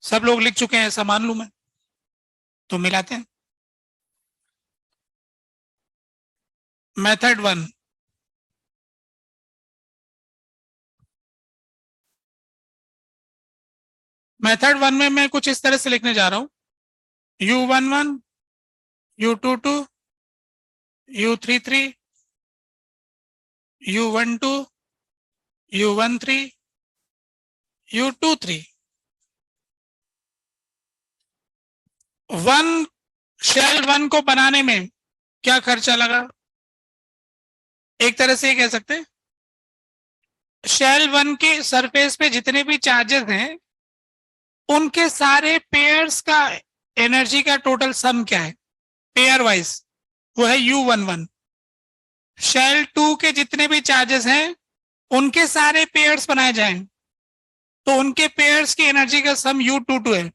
सब लोग लिख चुके हैं ऐसा मान लू मैं, तो मिलाते हैं। मेथड 1, मेथड 1 में मैं कुछ इस तरह से लिखने जा रहा हूं, U11, U22, U33, U12, U13, U23। Shell 1 को बनाने में क्या खर्चा लगा, एक तरह से ये कह सकते हैं शेल 1 के सरफेस पे जितने भी चार्जेस हैं उनके सारे पेयर्स का एनर्जी का टोटल सम क्या है पेयर वाइज, वो है U11। शेल 2 के जितने भी चार्जेस हैं उनके सारे पेयर्स बनाए जाएं तो उनके पेयर्स की एनर्जी का सम U22 है,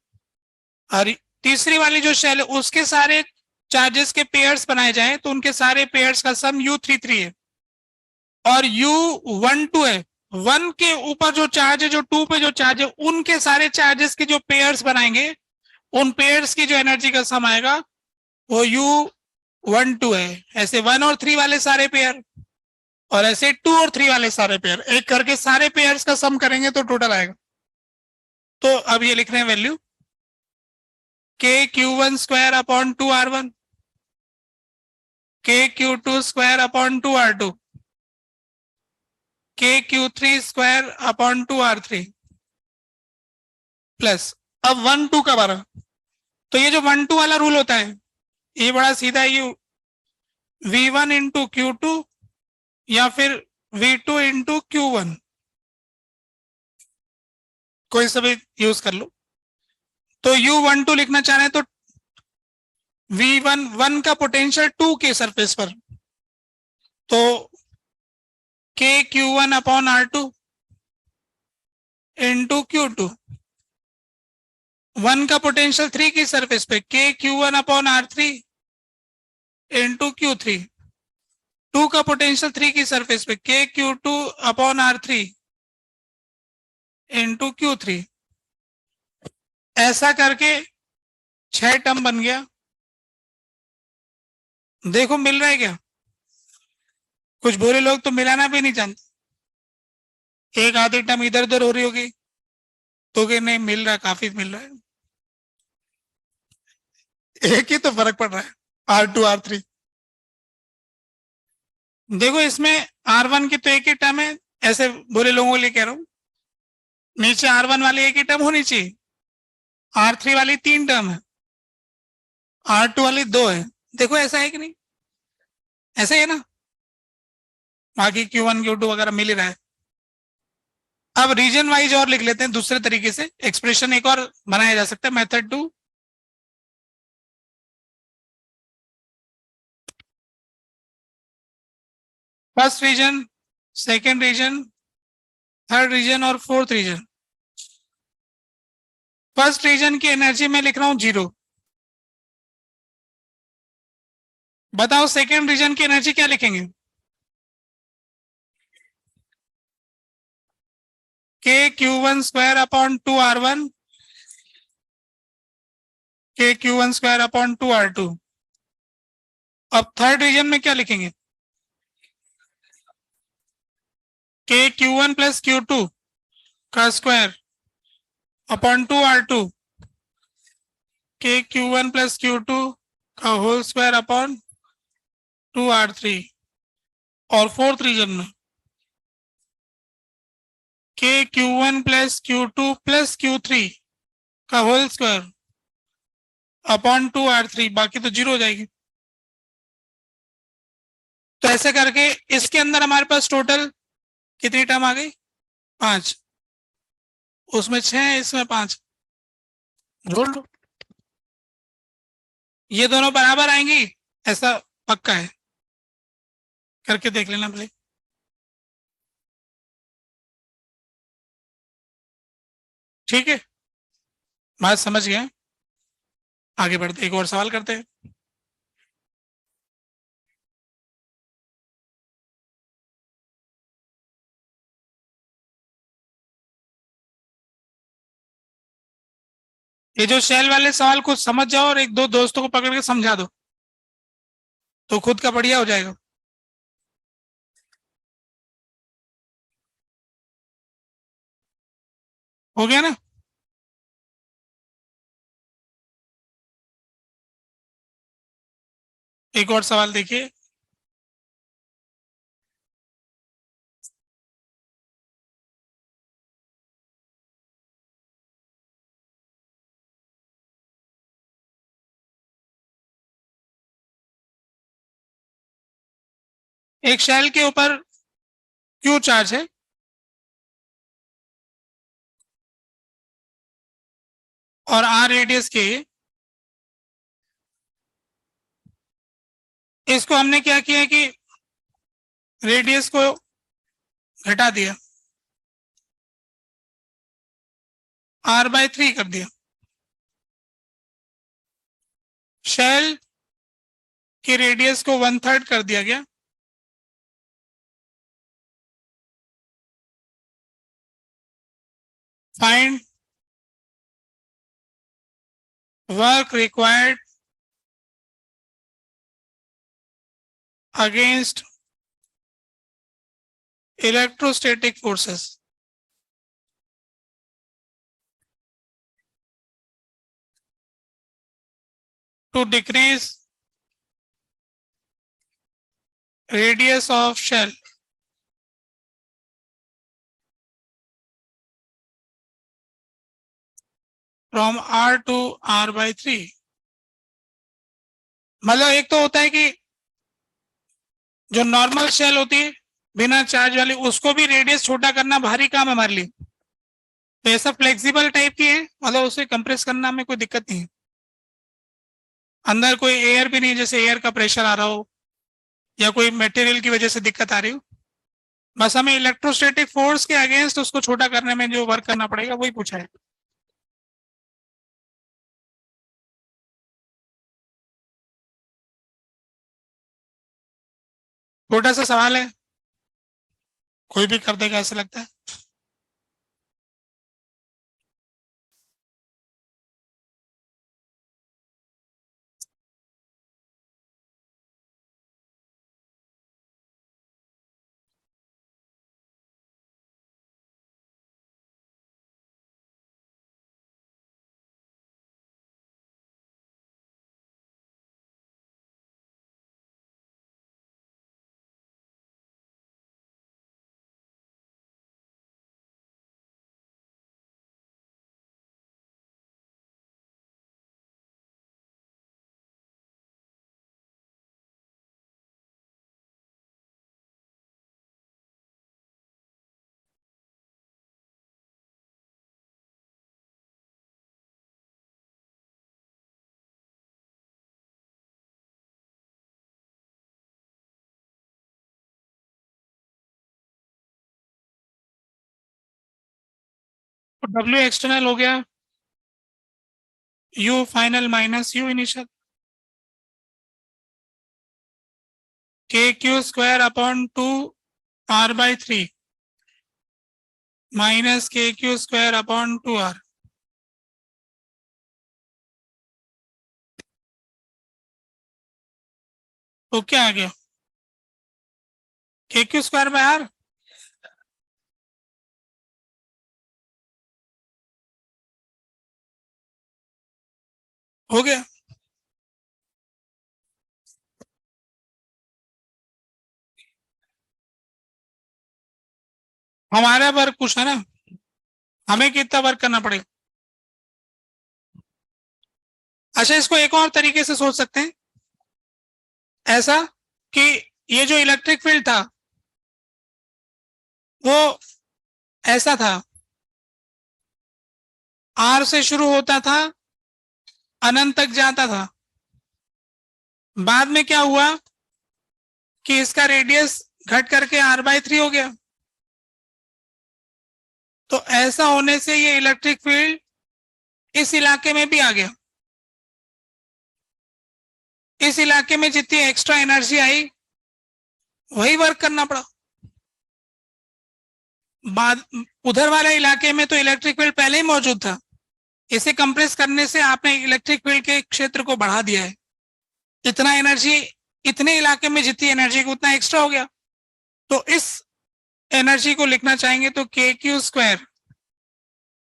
और तीसरी वाली जो शेल है उसके सारे चार्जेस के पेयर्स बनाए जाएं तो उनके सारे पेयर्स का सम U33 है, और U12 है 1 के ऊपर जो चार्ज है, जो 2 पे जो चार्ज है, उनके सारे चार्जेस के जो पेयर्स बनाएंगे, उन पेयर्स की जो एनर्जी का सम आएगा वो U12 है। ऐसे 1 और 3 वाले सारे पेयर, और ऐसे 2 और 3 वाले सारे पेयर, एक करके सारे पेयर्स का सम करेंगे तो टोटल आएगा। तो अब ये लिख रहे हैं value KQ1 square upon 2R1, KQ2 square upon 2R2, KQ3 square upon 2R3 plus, अब 1-2 का बारह। तो ये जो 1-2 वाला रूल होता है, ये बड़ा सीधा है, V1 इंटू Q2 या फिर V2 इंटू Q1, कोई सा भी यूज कर लो। तो U12 लिखना चाह रहे हैं तो V1 1 का पोटेंशियल 2 के सरफेस पर, तो KQ1 upon R2 into Q2, 1 का पोटेंशियल 3 की सरफेस पे KQ1 upon R3 into Q3, 2 का पोटेंशियल 3 की सरफेस पे KQ2 upon R3 into Q3। ऐसा करके 6 टर्म बन गया। देखो मिल रहा है क्या? कुछ बुरे लोग तो मिलाना भी नहीं जानते, एक आधी टर्म इधर उधर हो रही होगी तो कि नहीं मिल रहा, काफी मिल रहा है, एक ही तो फर्क पड़ रहा है, R2 R3। देखो इसमें R1 की तो एक ही टर्म है, ऐसे बुरे लोगों के लिए कह रहा हूं, नीचे R1 वाली एक ही टर्म होनी चाहिए, R3 वाली 3 टर्म है, R2 वाली 2 है। देखो ऐसा है कि नहीं? ऐसा ही है ना? बाकी Q1 Q2 वगैरह मिल ही रहा है। अब रीजन वाइज और लिख लेते हैं दूसरे तरीके से, एक्सप्रेशन एक और बनाया जा सकता है, method 2। First region, second region, third region और फोर्थ रीजन। फर्स्ट रीजन की एनर्जी में लिख रहा हूं 0। बताओ सेकेंड रीजन की एनर्जी क्या लिखेंगे? KQ1 square upon 2R1, KQ1 square upon 2R2। अब थर्ड रीजन में क्या लिखेंगे? KQ1 प्लस Q2 का square upon 2R2, KQ1 plus Q2 का होल स्क्वायर अपॉन 2R3। और फोर्थ रीजन में KQ1 plus Q2 plus Q3 का होल स्क्वायर अपॉन 2R3, बाकी तो 0 हो जाएगी। तो ऐसे करके इसके अंदर हमारे पास टोटल कितनी टर्म आ गई? 5, उसमें 6, इसमें 5, जोड़ लो। ये दोनों बराबर आएंगी ऐसा पक्का है, करके देख लेना पहले। ठीक है, बात समझ गए? आगे बढ़ते एक और सवाल करते हैं। ये जो शेल वाले सवाल कुछ समझ जाओ और एक दो दोस्तों को पकड़ के समझा दो तो खुद का बढ़िया हो जाएगा। हो गया ना? एक और सवाल देखिए। एक शेल के ऊपर क्यू चार्ज है और आर रेडियस के, इसको हमने क्या किया कि रेडियस को घटा दिया, R/3 कर दिया। शेल के रेडियस को 1/3 कर दिया गया find work required against electrostatic forces. To decrease radius of shell from r to r/3। मतलब एक तो होता है कि जो नॉर्मल शेल होती है बिना चार्ज वाली, उसको भी रेडियस छोटा करना भारी काम है हमारे लिए। तो ऐसा फ्लेक्सिबल टाइप की है, मतलब उसे कंप्रेस करना में कोई दिक्कत नहीं है। अंदर कोई एयर भी नहीं, जैसे एयर का प्रेशर आ रहा हो या कोई मटेरियल की वजह से दिक्कत आ रही हो। बस हमें इलेक्ट्रोस्टैटिक फोर्स के अगेंस्ट उसको छोटा करने में जो वर्क करना पड़ेगा वही पूछा है। छोटा सा सवाल है, कोई भी कर देगा ऐसा लगता है। तो W एक्सटर्नल हो गया, U final minus U initial, KQ² upon 2r/3 minus KQ² upon 2r। तो क्या आ गया, KQ²/r। हो गया। हमारा वर्क पूछा ना, हमें कितना वर्क करना पड़ेगा। अच्छा, इसको एक और तरीके से सोच सकते हैं, ऐसा कि ये जो इलेक्ट्रिक फील्ड था वो ऐसा था, R से शुरू होता था, अनंत तक जाता था। बाद में क्या हुआ कि इसका रेडियस घट करके r/3 हो गया। तो ऐसा होने से ये इलेक्ट्रिक फील्ड इस इलाके में भी आ गया। इस इलाके में जितनी एक्स्ट्रा एनर्जी आई वही वर्क करना पड़ा। बाद उधर वाले इलाके में तो इलेक्ट्रिक फील्ड पहले ही मौजूद था, इसे कंप्रेस करने से आपने इलेक्ट्रिक फील्ड के क्षेत्र को बढ़ा दिया है। इतना एनर्जी, इतने इलाके में जितनी एनर्जी को उतना एक्स्ट्रा हो गया। तो इस एनर्जी को लिखना चाहेंगे तो KQ²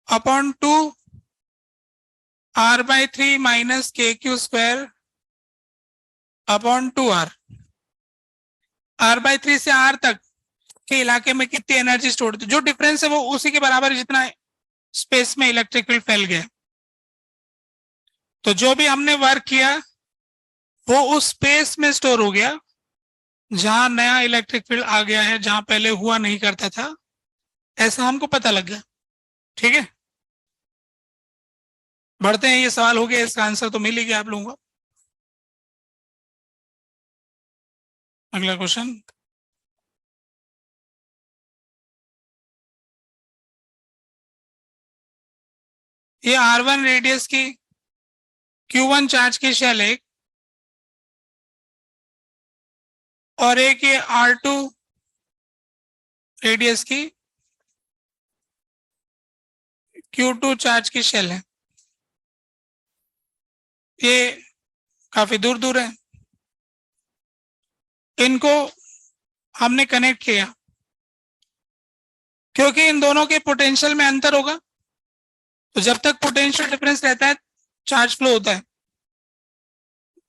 upon 2r/3 minus KQ² upon 2r। r/3 से r तक के इलाके में कितनी एनर्जी स्टोर थी, जो डिफरेंस है वो उसी के बराबर है जितना स्पेस में इलेक्ट्रिक फील्ड फैल गया। तो जो भी हमने वर्क किया वो उस स्पेस में स्टोर हो गया जहां नया इलेक्ट्रिक फील्ड आ गया है, जहां पहले हुआ नहीं करता था, ऐसा हमको पता लग गया। ठीक है, बढ़ते हैं। ये सवाल हो गया, इसका आंसर तो मिल ही गया आप लोगों को। अगला क्वेश्चन, ये R1 रेडियस की Q1 चार्ज की शेल है और एक ये R2 रेडियस की Q2 चार्ज की शेल है, ये काफी दूर दूर है, इनको हमने कनेक्ट किया क्योंकि इन दोनों के पोटेंशियल में अंतर होगा, तो जब तक पोटेंशियल डिफरेंस रहता है चार्ज फ्लो होता है,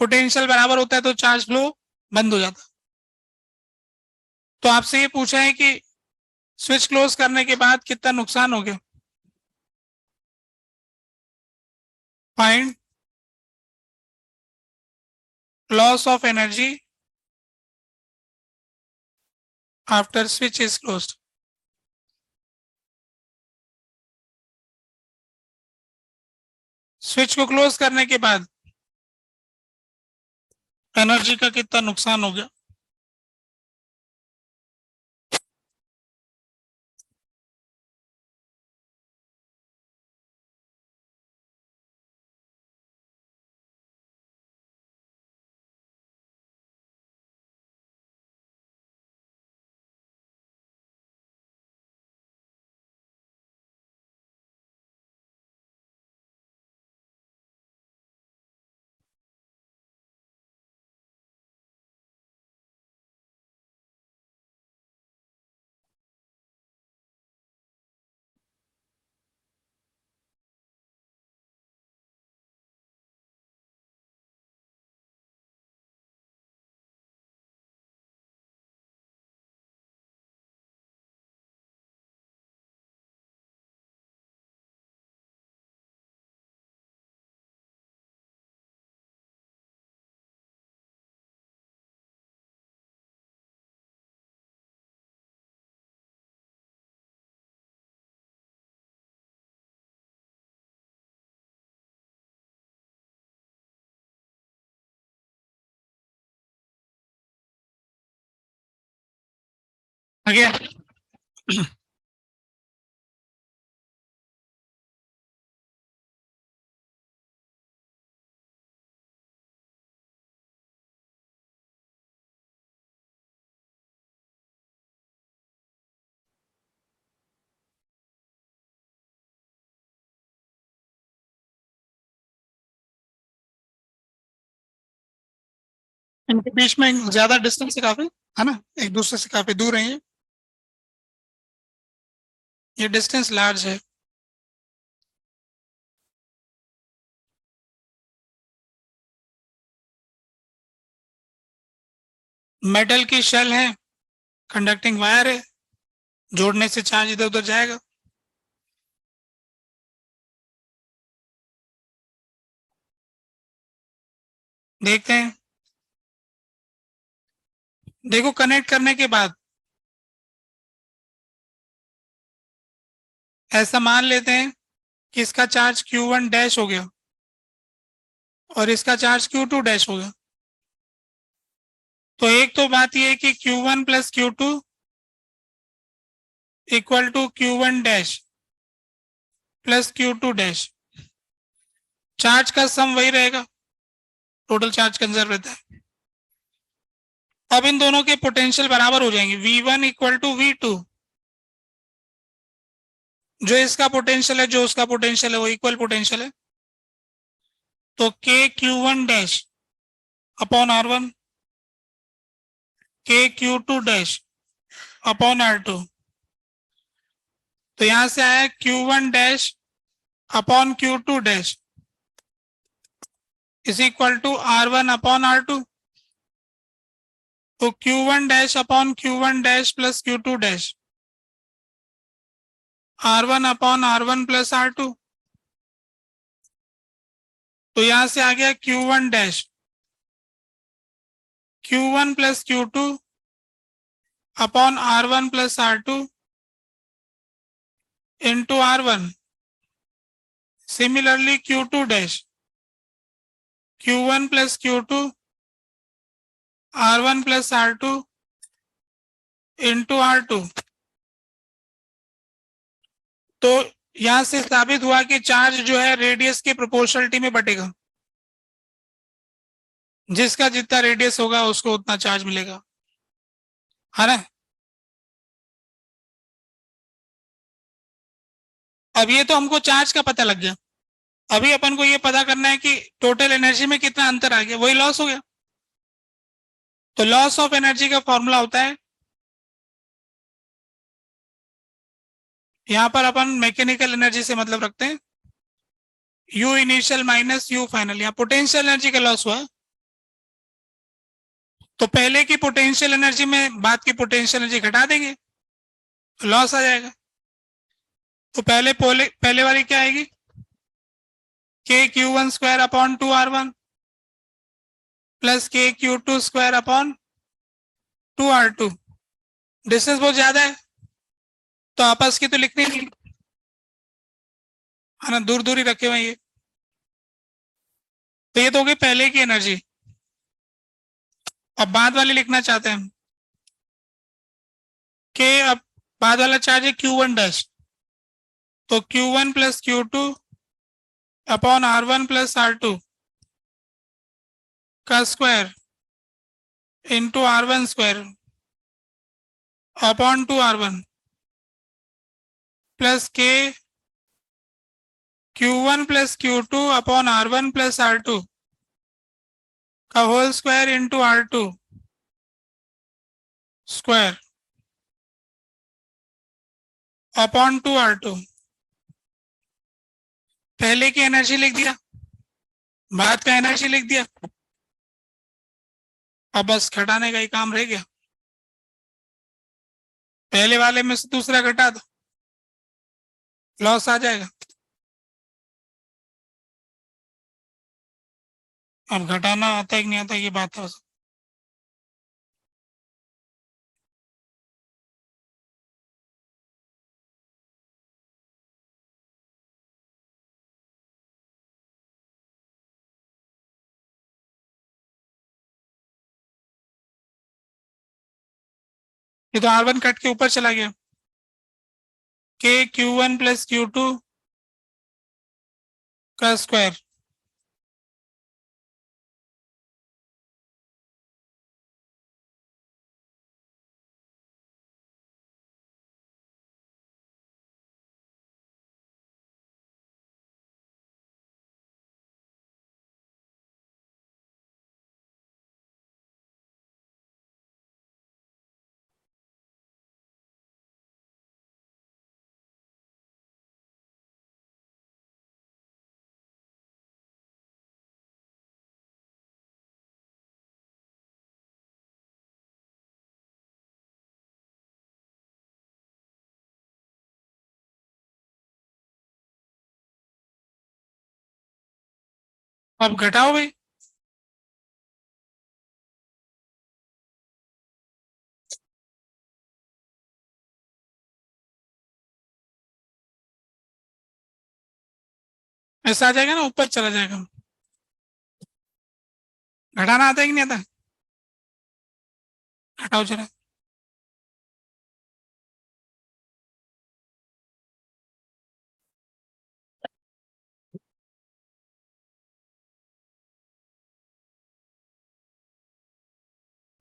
पोटेंशियल बराबर होता है तो चार्ज फ्लो बंद हो जाता है। तो आपसे ये पूछा है कि स्विच क्लोज करने के बाद कितना नुकसान हो गया, find loss of energy after switch is closed. Switch को क्लोज करने के बाद एनर्जी का कितना नुकसान हो गया। आगे इनके बीच में ज्यादा डिस्टेंस है काफी, है ना, एक दूसरे से काफी दूर है ये डिस्टेंस लार्ज है। मेटल की शेल है, कंडक्टिंग वायर है, जोड़ने से चार्ज इधर उधर जाएगा। देखते हैं, देखो कनेक्ट करने के बाद ऐसा मान लेते हैं कि इसका चार्ज Q1 डैश हो गया और इसका चार्ज Q2 डैश हो गया। तो एक तो बात यह है कि Q1 plus Q2 equal to Q1 dash plus Q2 dash, charge का सम वही रहेगा, टोटल चार्ज कंजर्व रहता है। अब इन दोनों के पोटेंशियल बराबर हो जाएंगे, V1 इक्वल टू V2, जो इसका पोटेंशियल है जो उसका पोटेंशियल है वो इक्वल पोटेंशियल है, तो K Q1 dash upon R1 K Q2 dash upon R2, तो यहां से आया Q1 dash upon Q2 dash is equal to R1 upon R2, तो Q1 dash upon Q1 dash plus Q2 dash R1 upon R1 plus R2, तो यहां से आ गया Q1 dash Q1 plus Q2 upon R1 plus R2 into R1, similarly Q2 dash Q1 plus Q2 R1 plus R2 into R2। तो यहां से साबित हुआ कि चार्ज जो है रेडियस के प्रोपोर्शनलिटी में बटेगा, जिसका जितना रेडियस होगा उसको उतना चार्ज मिलेगा, है ना। अब ये तो हमको चार्ज का पता लग गया, अभी अपन को ये पता करना है कि टोटल एनर्जी में कितना अंतर आ गया, वही लॉस हो गया। तो लॉस ऑफ एनर्जी का फॉर्मूला होता है, यहां पर अपन मैकेनिकल एनर्जी से मतलब रखते हैं, you initial minus you final. यहाँ पोटेंशियल एनर्जी का लॉस हुआ, तो पहले की पोटेंशियल एनर्जी में बाद की पोटेंशियल एनर्जी घटा देंगे, लॉस आ जाएगा। तो पहले वाली क्या आएगी, K Q one square upon 2r1 plus K Q two square upon 2r2। Distance बहुत ज्यादा है तो आपस की तो लिखनी नहीं है ना, दूर दूर ही रखे हुए ये। तो ये तो हो गई पहले की एनर्जी। अब बाद वाली लिखना चाहते हैं हम, के अब बाद वाला चार्ज है Q1 डैश, तो Q1 plus Q2 upon R1 plus R2 का square into R1 square upon 2R1 plus K Q1 plus Q2 upon R1 plus R2 का whole square into R2 square upon 2R2। पहले की energy लिख दिया, बाद का energy लिख दिया, अब बस घटाने का ही काम रह गया, पहले वाले में से दूसरा घटा दो, लॉस आ जाएगा। अब घटाना आता है कि नहीं आता ये बात है। ये तो R1 कट के ऊपर चला गया, के Q1 प्लस Q2 का स्क्वायर अब घटाओ भाई, ऐसा आ जाएगा ना, ऊपर चला जाएगा। घटाना आता है कि नहीं आता, घटाओ जरा।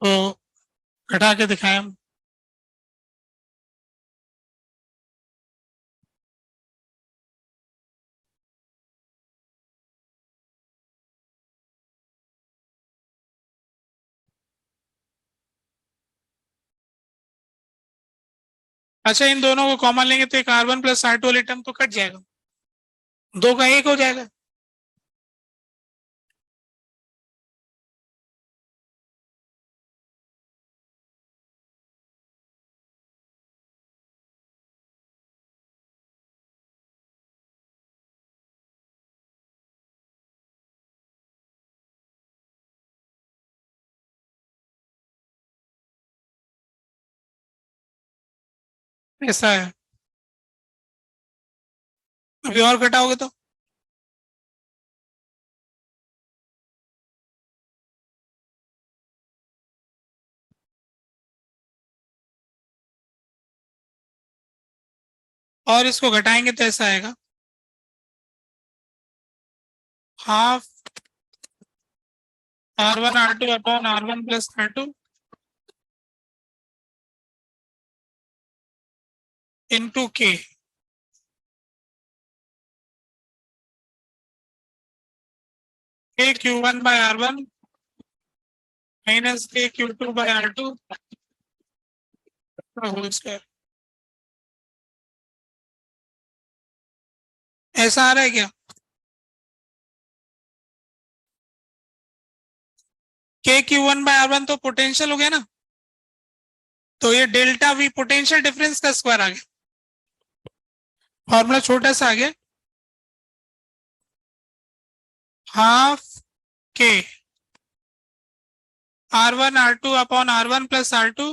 तो घटा के दिखाएं हम। अच्छा, इन दोनों को कॉमन लेंगे तो एक R1 प्लस R2 वाले टर्म तो कट जाएगा, दो का एक हो जाएगा। ऐसा है, अभी और घटाओगे तो और इसको घटाएंगे तो ऐसा आएगा, half R1 R2 upon R1 plus R2 into K K Q one by R one minus K Q two by R two whole square. ऐसा आ रहा है क्या? K Q one by R one तो पोटेंशियल हो गया ना, तो ये डेल्टा वी पोटेंशियल डिफरेंस का स्क्वायर आ गया। फॉर्मूला छोटा सा आ गया, half K R one R two upon R one plus R two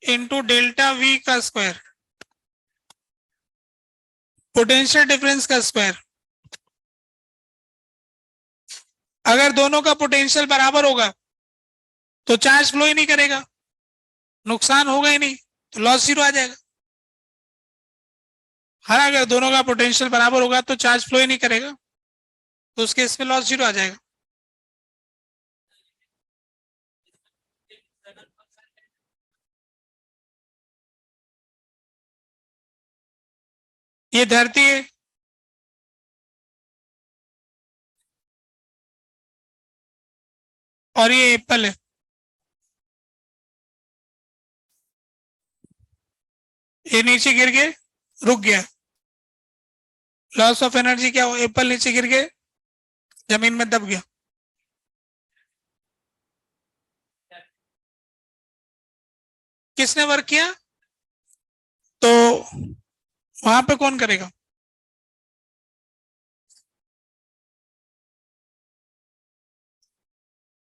into delta V का स्क्वायर, पोटेंशियल डिफरेंस का स्क्वायर। अगर दोनों का पोटेंशियल बराबर होगा तो चार्ज फ्लो ही नहीं करेगा, नुकसान होगा ही नहीं, तो लॉस जीरो आ जाएगा। हर अगर दोनों का पोटेंशियल बराबर होगा तो चार्ज फ्लो ही नहीं करेगा, तो उस केस में लॉस जीरो आ जाएगा। ये धरती है, और ये एप्पल है। ये नीचे गिर के रुक गया, लॉस ऑफ एनर्जी क्या हो? एप्पल नीचे गिर के जमीन में दब गया। किसने वर्क किया? तो वहां पे कौन करेगा?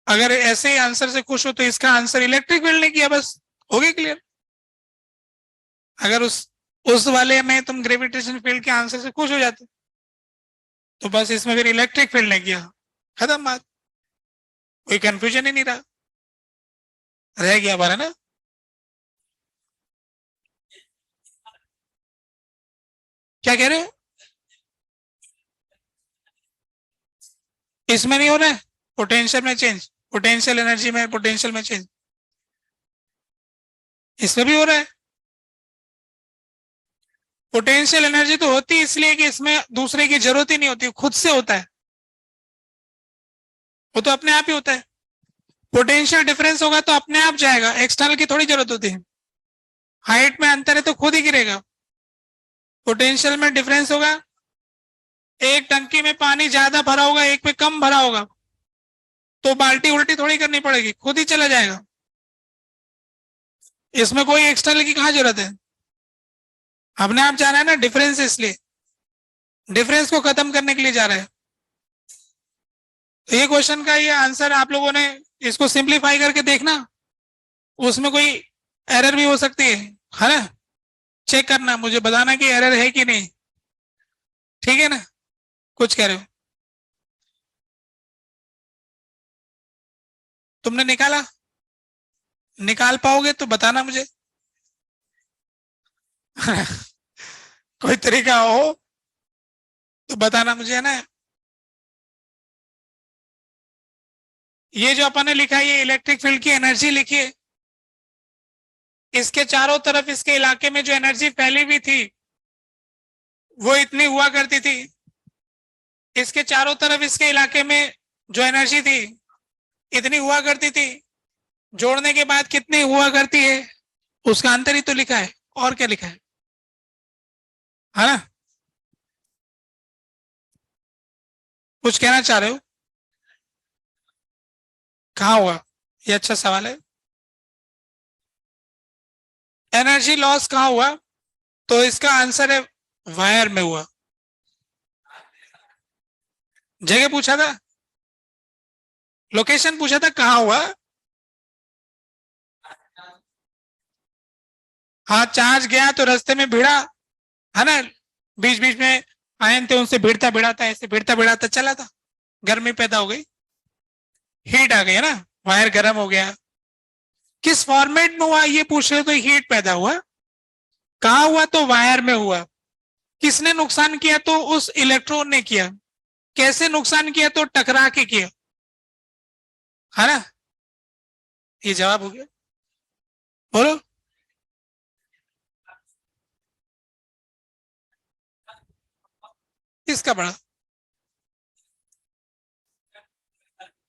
अगर ऐसे ही आंसर से खुश हो तो इसका आंसर इलेक्ट्रिक फील्ड ने किया, बस हो गई क्लियर। अगर उस वाले में तुम ग्रेविटेशन फील्ड के आंसर से खुश हो जाते तो बस इसमें फिर इलेक्ट्रिक फील्ड ने किया, खत्म बात, कोई कंफ्यूजन ही नहीं रहा, रह गया हमारा ना। क्या कह रहे हो? इसमें नहीं हो रहा है पोटेंशियल में चेंज, पोटेंशियल एनर्जी में, पोटेंशियल में चेंज, इसमें भी हो रहा है। पोटेंशियल एनर्जी तो होती है इसलिए कि इसमें दूसरे की जरूरत ही नहीं होती, खुद से होता है, वो तो अपने आप ही होता है। पोटेंशियल डिफरेंस होगा तो अपने आप जाएगा, एक्सटर्नल की थोड़ी जरूरत होती है। हाइट में अंतर है तो खुद ही गिरेगा। पोटेंशियल में डिफरेंस होगा, एक टंकी में पानी ज्यादा भरा होगा, एक में कम भरा होगा, तो बाल्टी उल्टी थोड़ी करनी पड़ेगी, खुद ही चला जाएगा। इसमें कोई एक्सटर्नल की कहां जरूरत है, अपने आप जा रहा है ना डिफरेंस, इसलिए डिफरेंस को खत्म करने के लिए जा रहा है। तो ये क्वेश्चन का ये आंसर आप लोगों ने इसको सिंप्लीफाई करके देखना, उसमें कोई एरर भी हो सकती है ना, चेक करना, मुझे बताना कि एरर है कि नहीं, ठीक है ना? कुछ कह रहे हो? तुमने निकाला, निकाल पाओगे तो बताना मुझे। कोई तरीका हो तो बताना मुझे, है ना। ये जो अपन ने लिखा है ये इलेक्ट्रिक फील्ड की एनर्जी लिखी है, इसके चारों तरफ इसके इलाके में जो एनर्जी फैली हुई थी वो इतनी हुआ करती थी, इसके चारों तरफ इसके इलाके में जो एनर्जी थी इतनी हुआ करती थी, जोड़ने के बाद कितनी हुआ करती है उसका अंतर ही तो लिखा है, और क्या लिखा है ना? कुछ कहना चाह रहे हो? कहाँ हुआ? ये अच्छा सवाल है। एनर्जी लॉस कहाँ हुआ? तो इसका आंसर है वायर में हुआ। जगह पूछा था, लोकेशन पूछा था, कहाँ हुआ? हाँ, चार्ज गया तो रास्ते में भिड़ा, है ना, बीच बीच में आयन थे उनसे भिड़ता भिड़ाता, ऐसे भिड़ता भिड़ाता चला था, गर्मी पैदा हो गई, हीट आ गई, है ना, वायर गर्म हो गया। किस फॉर्मेट में हुआ ये पूछ रहे हो, तो हीट पैदा हुआ। कहाँ हुआ? तो वायर में हुआ। किसने नुकसान किया? तो उस इलेक्ट्रॉन ने किया। कैसे नुकसान किया? तो टकरा के किया, है ना। ये जवाब हो गया, बोलो। किसका बड़ा?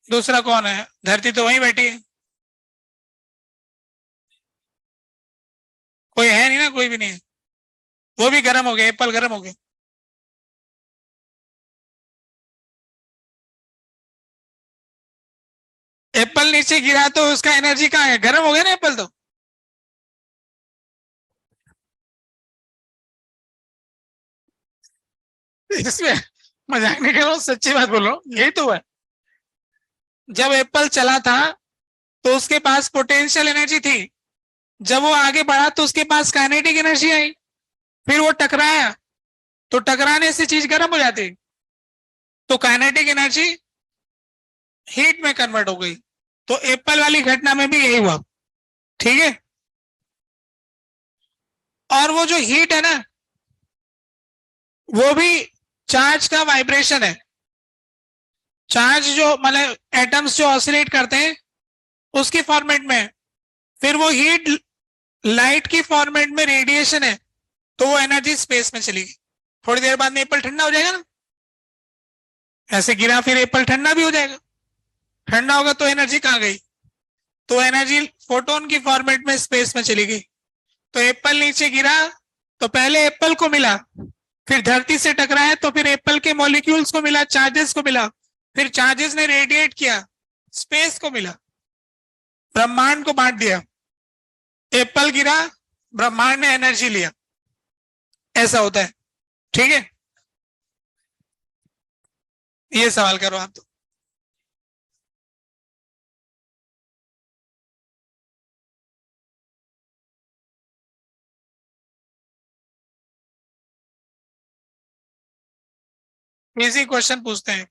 दूसरा कौन है? धरती तो वहीं बैठी है, कोई है नहीं ना, कोई भी नहीं है। वो भी गर्म हो गया, एप्पल गर्म हो गया। एप्पल नीचे गिरा तो उसका एनर्जी कहाँ है? गर्म हो गया ना एप्पल तो। इसमें मजाक नहीं कर रहा हूँ, सच्ची बात बोल रहा हूँ, यही तो है। जब एप्पल चला था तो उसके पास पोटेंशियल एनर्जी थी, जब वो आगे बढ़ा तो उसके पास काइनेटिक एनर्जी आई, फिर वो टकराया तो टकराने से चीज गर्म हो जाती, तो काइनेटिक एनर्जी हीट में कन्वर्ट हो गई। तो एप्पल वाली घटना में भी यही हुआ, ठीक है। और वो जो हीट है ना, वो भी चार्ज का वाइब्रेशन है। चार्ज जो मतलब एटम्स जो ऑसिलेट करते हैं उसकी फॉर्मेट में, फिर वो हीट लाइट की फॉर्मेट में रेडिएशन है, तो वो एनर्जी स्पेस में चली गई। थोड़ी देर बाद में एप्पल ठंडा हो जाएगा ना, ऐसे गिरा फिर एप्पल ठंडा भी हो जाएगा। ठंडा होगा तो एनर्जी कहाँ गई? तो एनर्जी फोटोन की फॉर्मेट में स्पेस में चली गई। तो एप्पल नीचे गिरा तो पहले एप्पल को मिला, फिर धरती से टकराया तो फिर एप्पल के मॉलिक्यूल्स को मिला, चार्जेस को मिला, फिर चार्जेस ने रेडिएट किया, स्पेस को मिला, ब्रह्मांड को बांट दिया। एप्पल गिरा, ब्रह्मांड ने एनर्जी लिया, ऐसा होता है, ठीक है। ये सवाल करो आप तो। इजी क्वेश्चन पूछते हैं।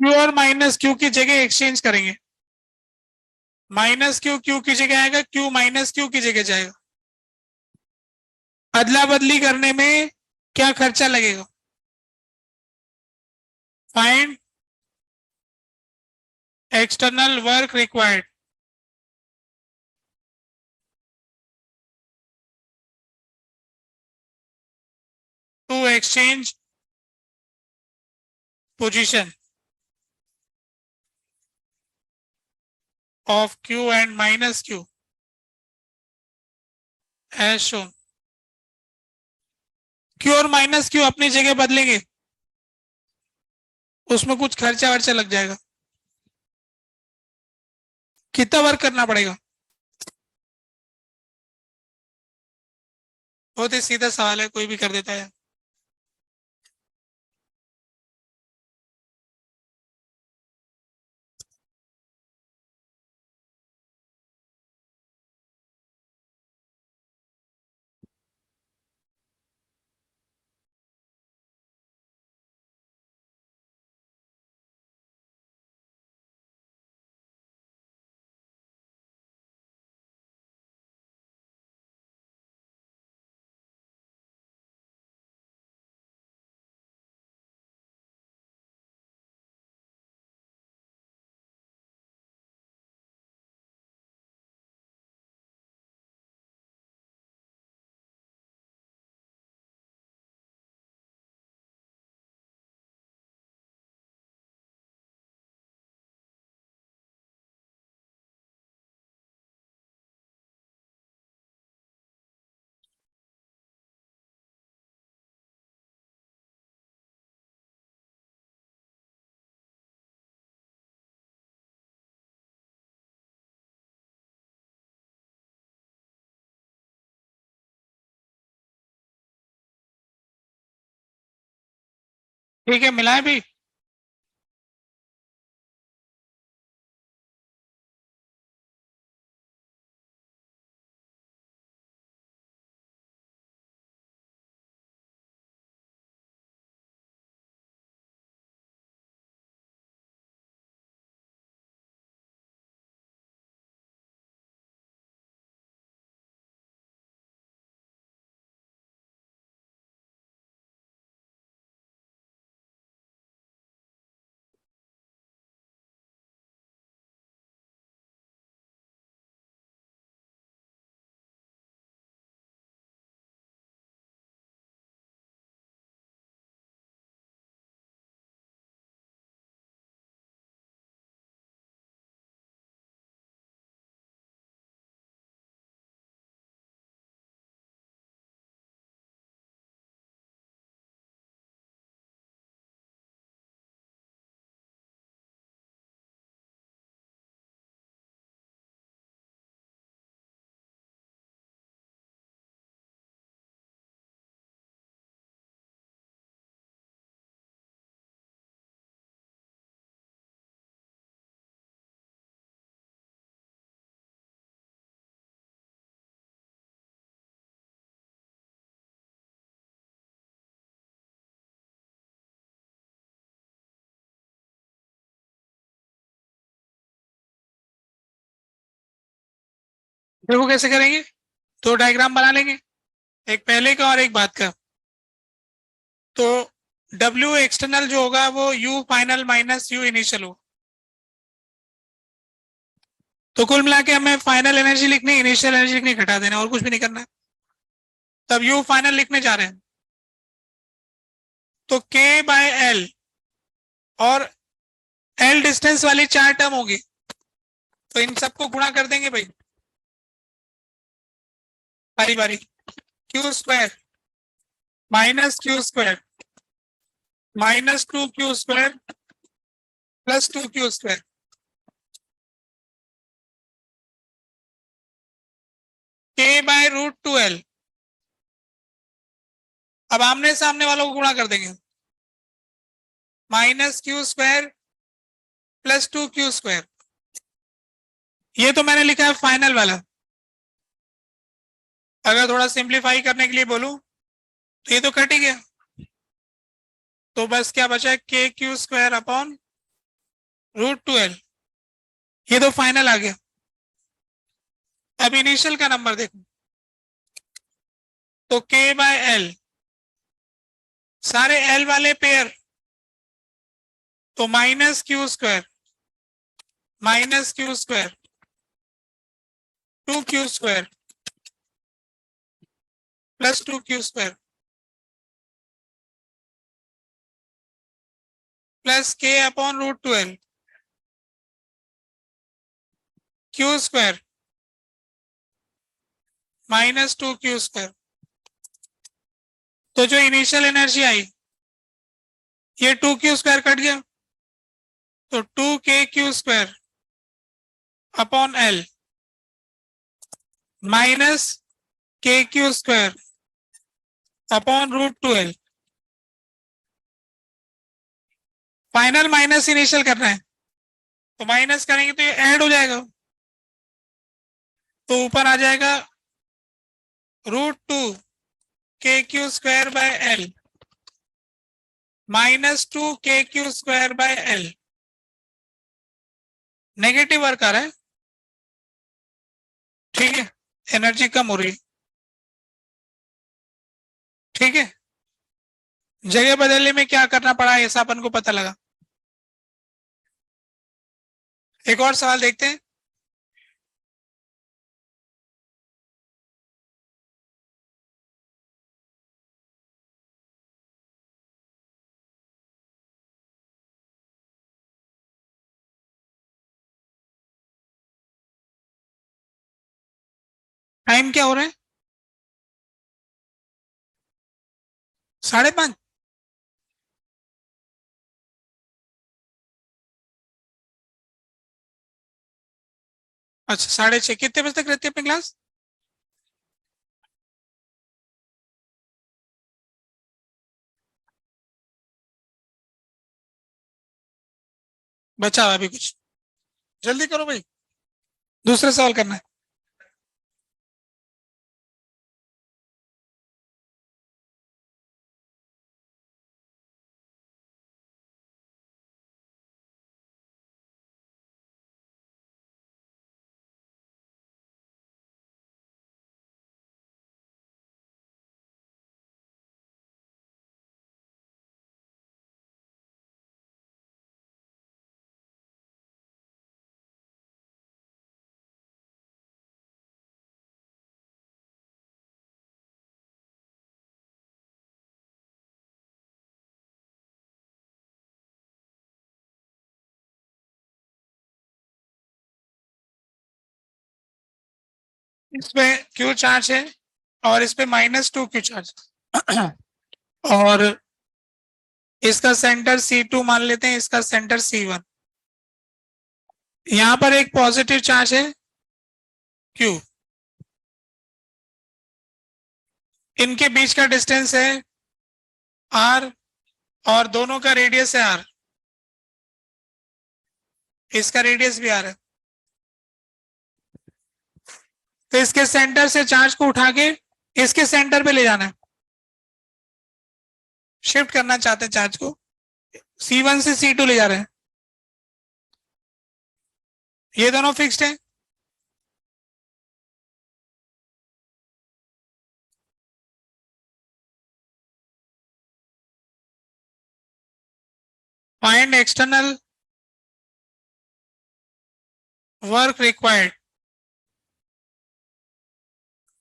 क्यू और माइनस क्यू की जगह एक्सचेंज करेंगे। माइनस क्यू क्यू की जगह आएगा, क्यू माइनस क्यू की जगह जाएगा। अदला बदली करने में क्या खर्चा लगेगा? Find external work required to exchange position of Q and minus Q as shown. Q और माइनस क्यू अपनी जगह बदलेंगे, उसमें कुछ खर्चा वर्चा लग जाएगा। कितना वर्क करना पड़ेगा? बहुत ही सीधा सवाल है, कोई भी कर देता है। ठीक है, मिलाए भी। देखो कैसे करेंगे, दो डायग्राम बना लेंगे, एक पहले का और एक बाद का। तो W एक्सटर्नल जो होगा वो U final minus U initial होगा। तो कुल मिला के हमें फाइनल एनर्जी लिखनी, इनिशियल एनर्जी लिखनी, घटा देना, और कुछ भी नहीं करना है। तब U फाइनल लिखने जा रहे हैं, तो K बाय L और L डिस्टेंस वाली चार टर्म होगी, तो इन सबको गुणा कर देंगे भाई बारी बारी। Q square minus Q square minus 2Q square plus 2Q square, K by √2L। अब आमने सामने वालों को गुणा कर देंगे, minus Q square plus 2Q square. ये तो मैंने लिखा है फाइनल वाला। अगर थोड़ा सिंप्लीफाई करने के लिए बोलूं तो ये तो कट ही गया, तो बस क्या बचा है, KQ स्क्वायर अपॉन √2L। ये तो फाइनल आ गया। अब इनिशियल का नंबर देखो, तो K बाय L, सारे L वाले पेयर, तो minus Q square minus Q square 2Q square plus 2Q square plus K upon √2L, Q square minus 2Q square. तो जो इनिशियल एनर्जी आई, ये 2Q स्क्वायर कट गया, तो 2KQ square upon L minus KQ square upon √2L। Final minus initial करना है, तो minus करेंगे तो ये ऐड हो जाएगा, तो ऊपर आ जाएगा √2KQ square by L minus 2KQ square by L। Negative work आ रहा है, ठीक है, एनर्जी कम हो रही है, ठीक है। जगह बदलने में क्या करना पड़ा ऐसा अपन को पता लगा। एक और सवाल देखते हैं। टाइम क्या हो रहा है, 5:30। अच्छा 6:30, कितने बजे तक रहती है अपनी क्लास? बचा हुआ अभी कुछ, जल्दी करो भाई, दूसरा सवाल करना है। इसमें क्यू चार्ज है और इस पे -2Q चार्ज और इसका सेंटर C2 मान लेते हैं, इसका सेंटर C1। यहां पर एक पॉजिटिव चार्ज है Q, इनके बीच का डिस्टेंस है R और दोनों का रेडियस है R, इसका रेडियस भी R है। तो इसके सेंटर से चार्ज को उठा के इसके सेंटर पे ले जाना है, शिफ्ट करना चाहते हैं चार्ज को, C1 से C2 ले जा रहे हैं। ये दोनों फिक्स्ड है, find external work required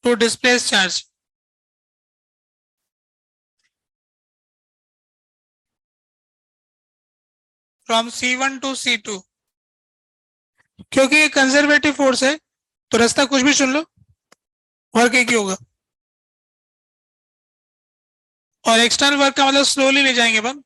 to displace charge. From C1 to C2, क्योंकि ये कंजर्वेटिव फोर्स है तो रास्ता कुछ भी चुन लो, वर्क एक ही होगा। और एक्सटर्नल वर्क का मतलब स्लोली ले जाएंगे अपन।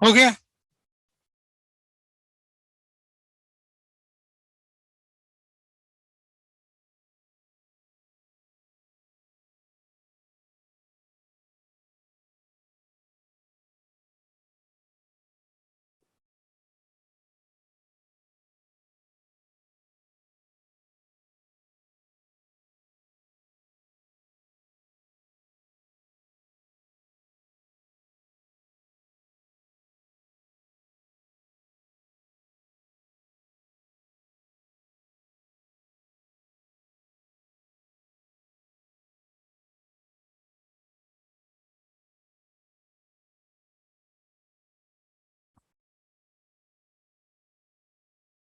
हो गया।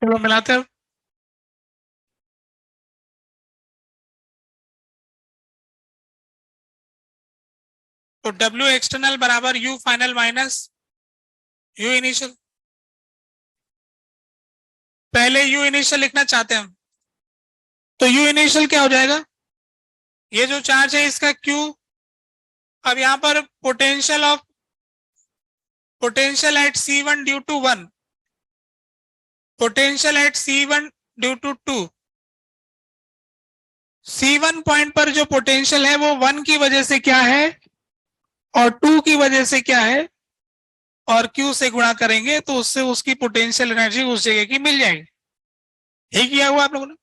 चलो मिलाते हैं। तो W एक्सटर्नल बराबर U final minus U initial. पहले U इनिशियल लिखना चाहते हैं हम, तो U इनिशियल क्या हो जाएगा, ये जो चार्ज है इसका Q। अब यहां पर potential at C1 due to 1, potential at C1 due to 2। C1 point पर जो पोटेंशियल है वो 1 की वजह से क्या है और 2 की वजह से क्या है, और Q से गुणा करेंगे तो उससे उसकी पोटेंशियल एनर्जी उस जगह की मिल जाएगी। ठीक किया हुआ आप लोगों ने?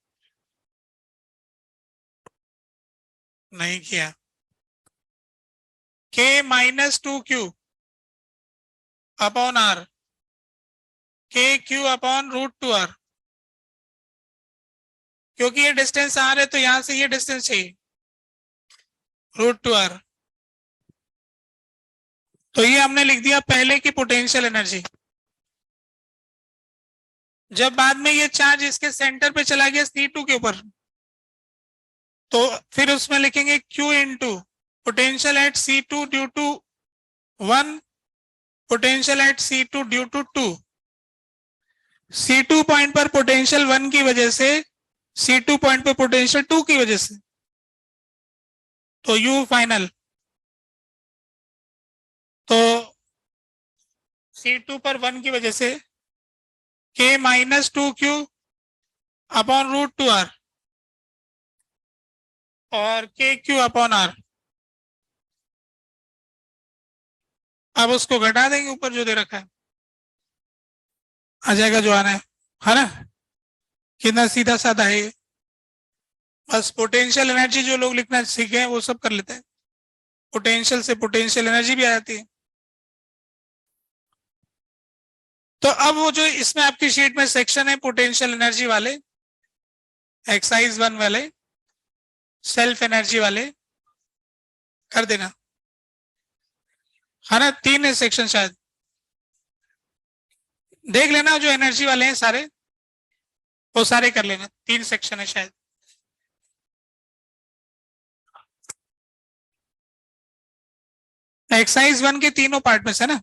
नहीं किया। K minus 2Q upon R, KQ upon √2R। क्योंकि ये डिस्टेंस R है तो यहां से ये डिस्टेंस चाहिए √2R। तो ये हमने लिख दिया पहले की पोटेंशियल एनर्जी। जब बाद में ये चार्ज इसके सेंटर पे चला गया C2 के ऊपर, तो फिर उसमें लिखेंगे Q into potential at C2 due to 1, potential at C2 due to 2। C2 point पर पोटेंशियल 1 की वजह से, C2 पॉइंट पर पोटेंशियल 2 की वजह से, तो U फाइनल। तो C2 पर 1 की वजह से K minus 2Q upon √2R और KQ अपॉन R। अब उसको घटा देंगे ऊपर जो दे रखा है, आ जाएगा जो आना है ना। कितना सीधा साधा है ये। बस पोटेंशियल एनर्जी जो लोग लिखना सीखे हैं वो सब कर लेते हैं। पोटेंशियल से पोटेंशियल एनर्जी भी आ जाती है। तो अब वो जो इसमें आपकी शीट में सेक्शन है पोटेंशियल एनर्जी वाले, एक्सरसाइज 1 वाले, सेल्फ एनर्जी वाले कर देना, है ना। 3 है सेक्शन शायद, देख लेना जो एनर्जी वाले हैं सारे, वो सारे कर लेना। 3 सेक्शन है शायद। एक्सरसाइज 1 के तीनों पार्ट में से ना।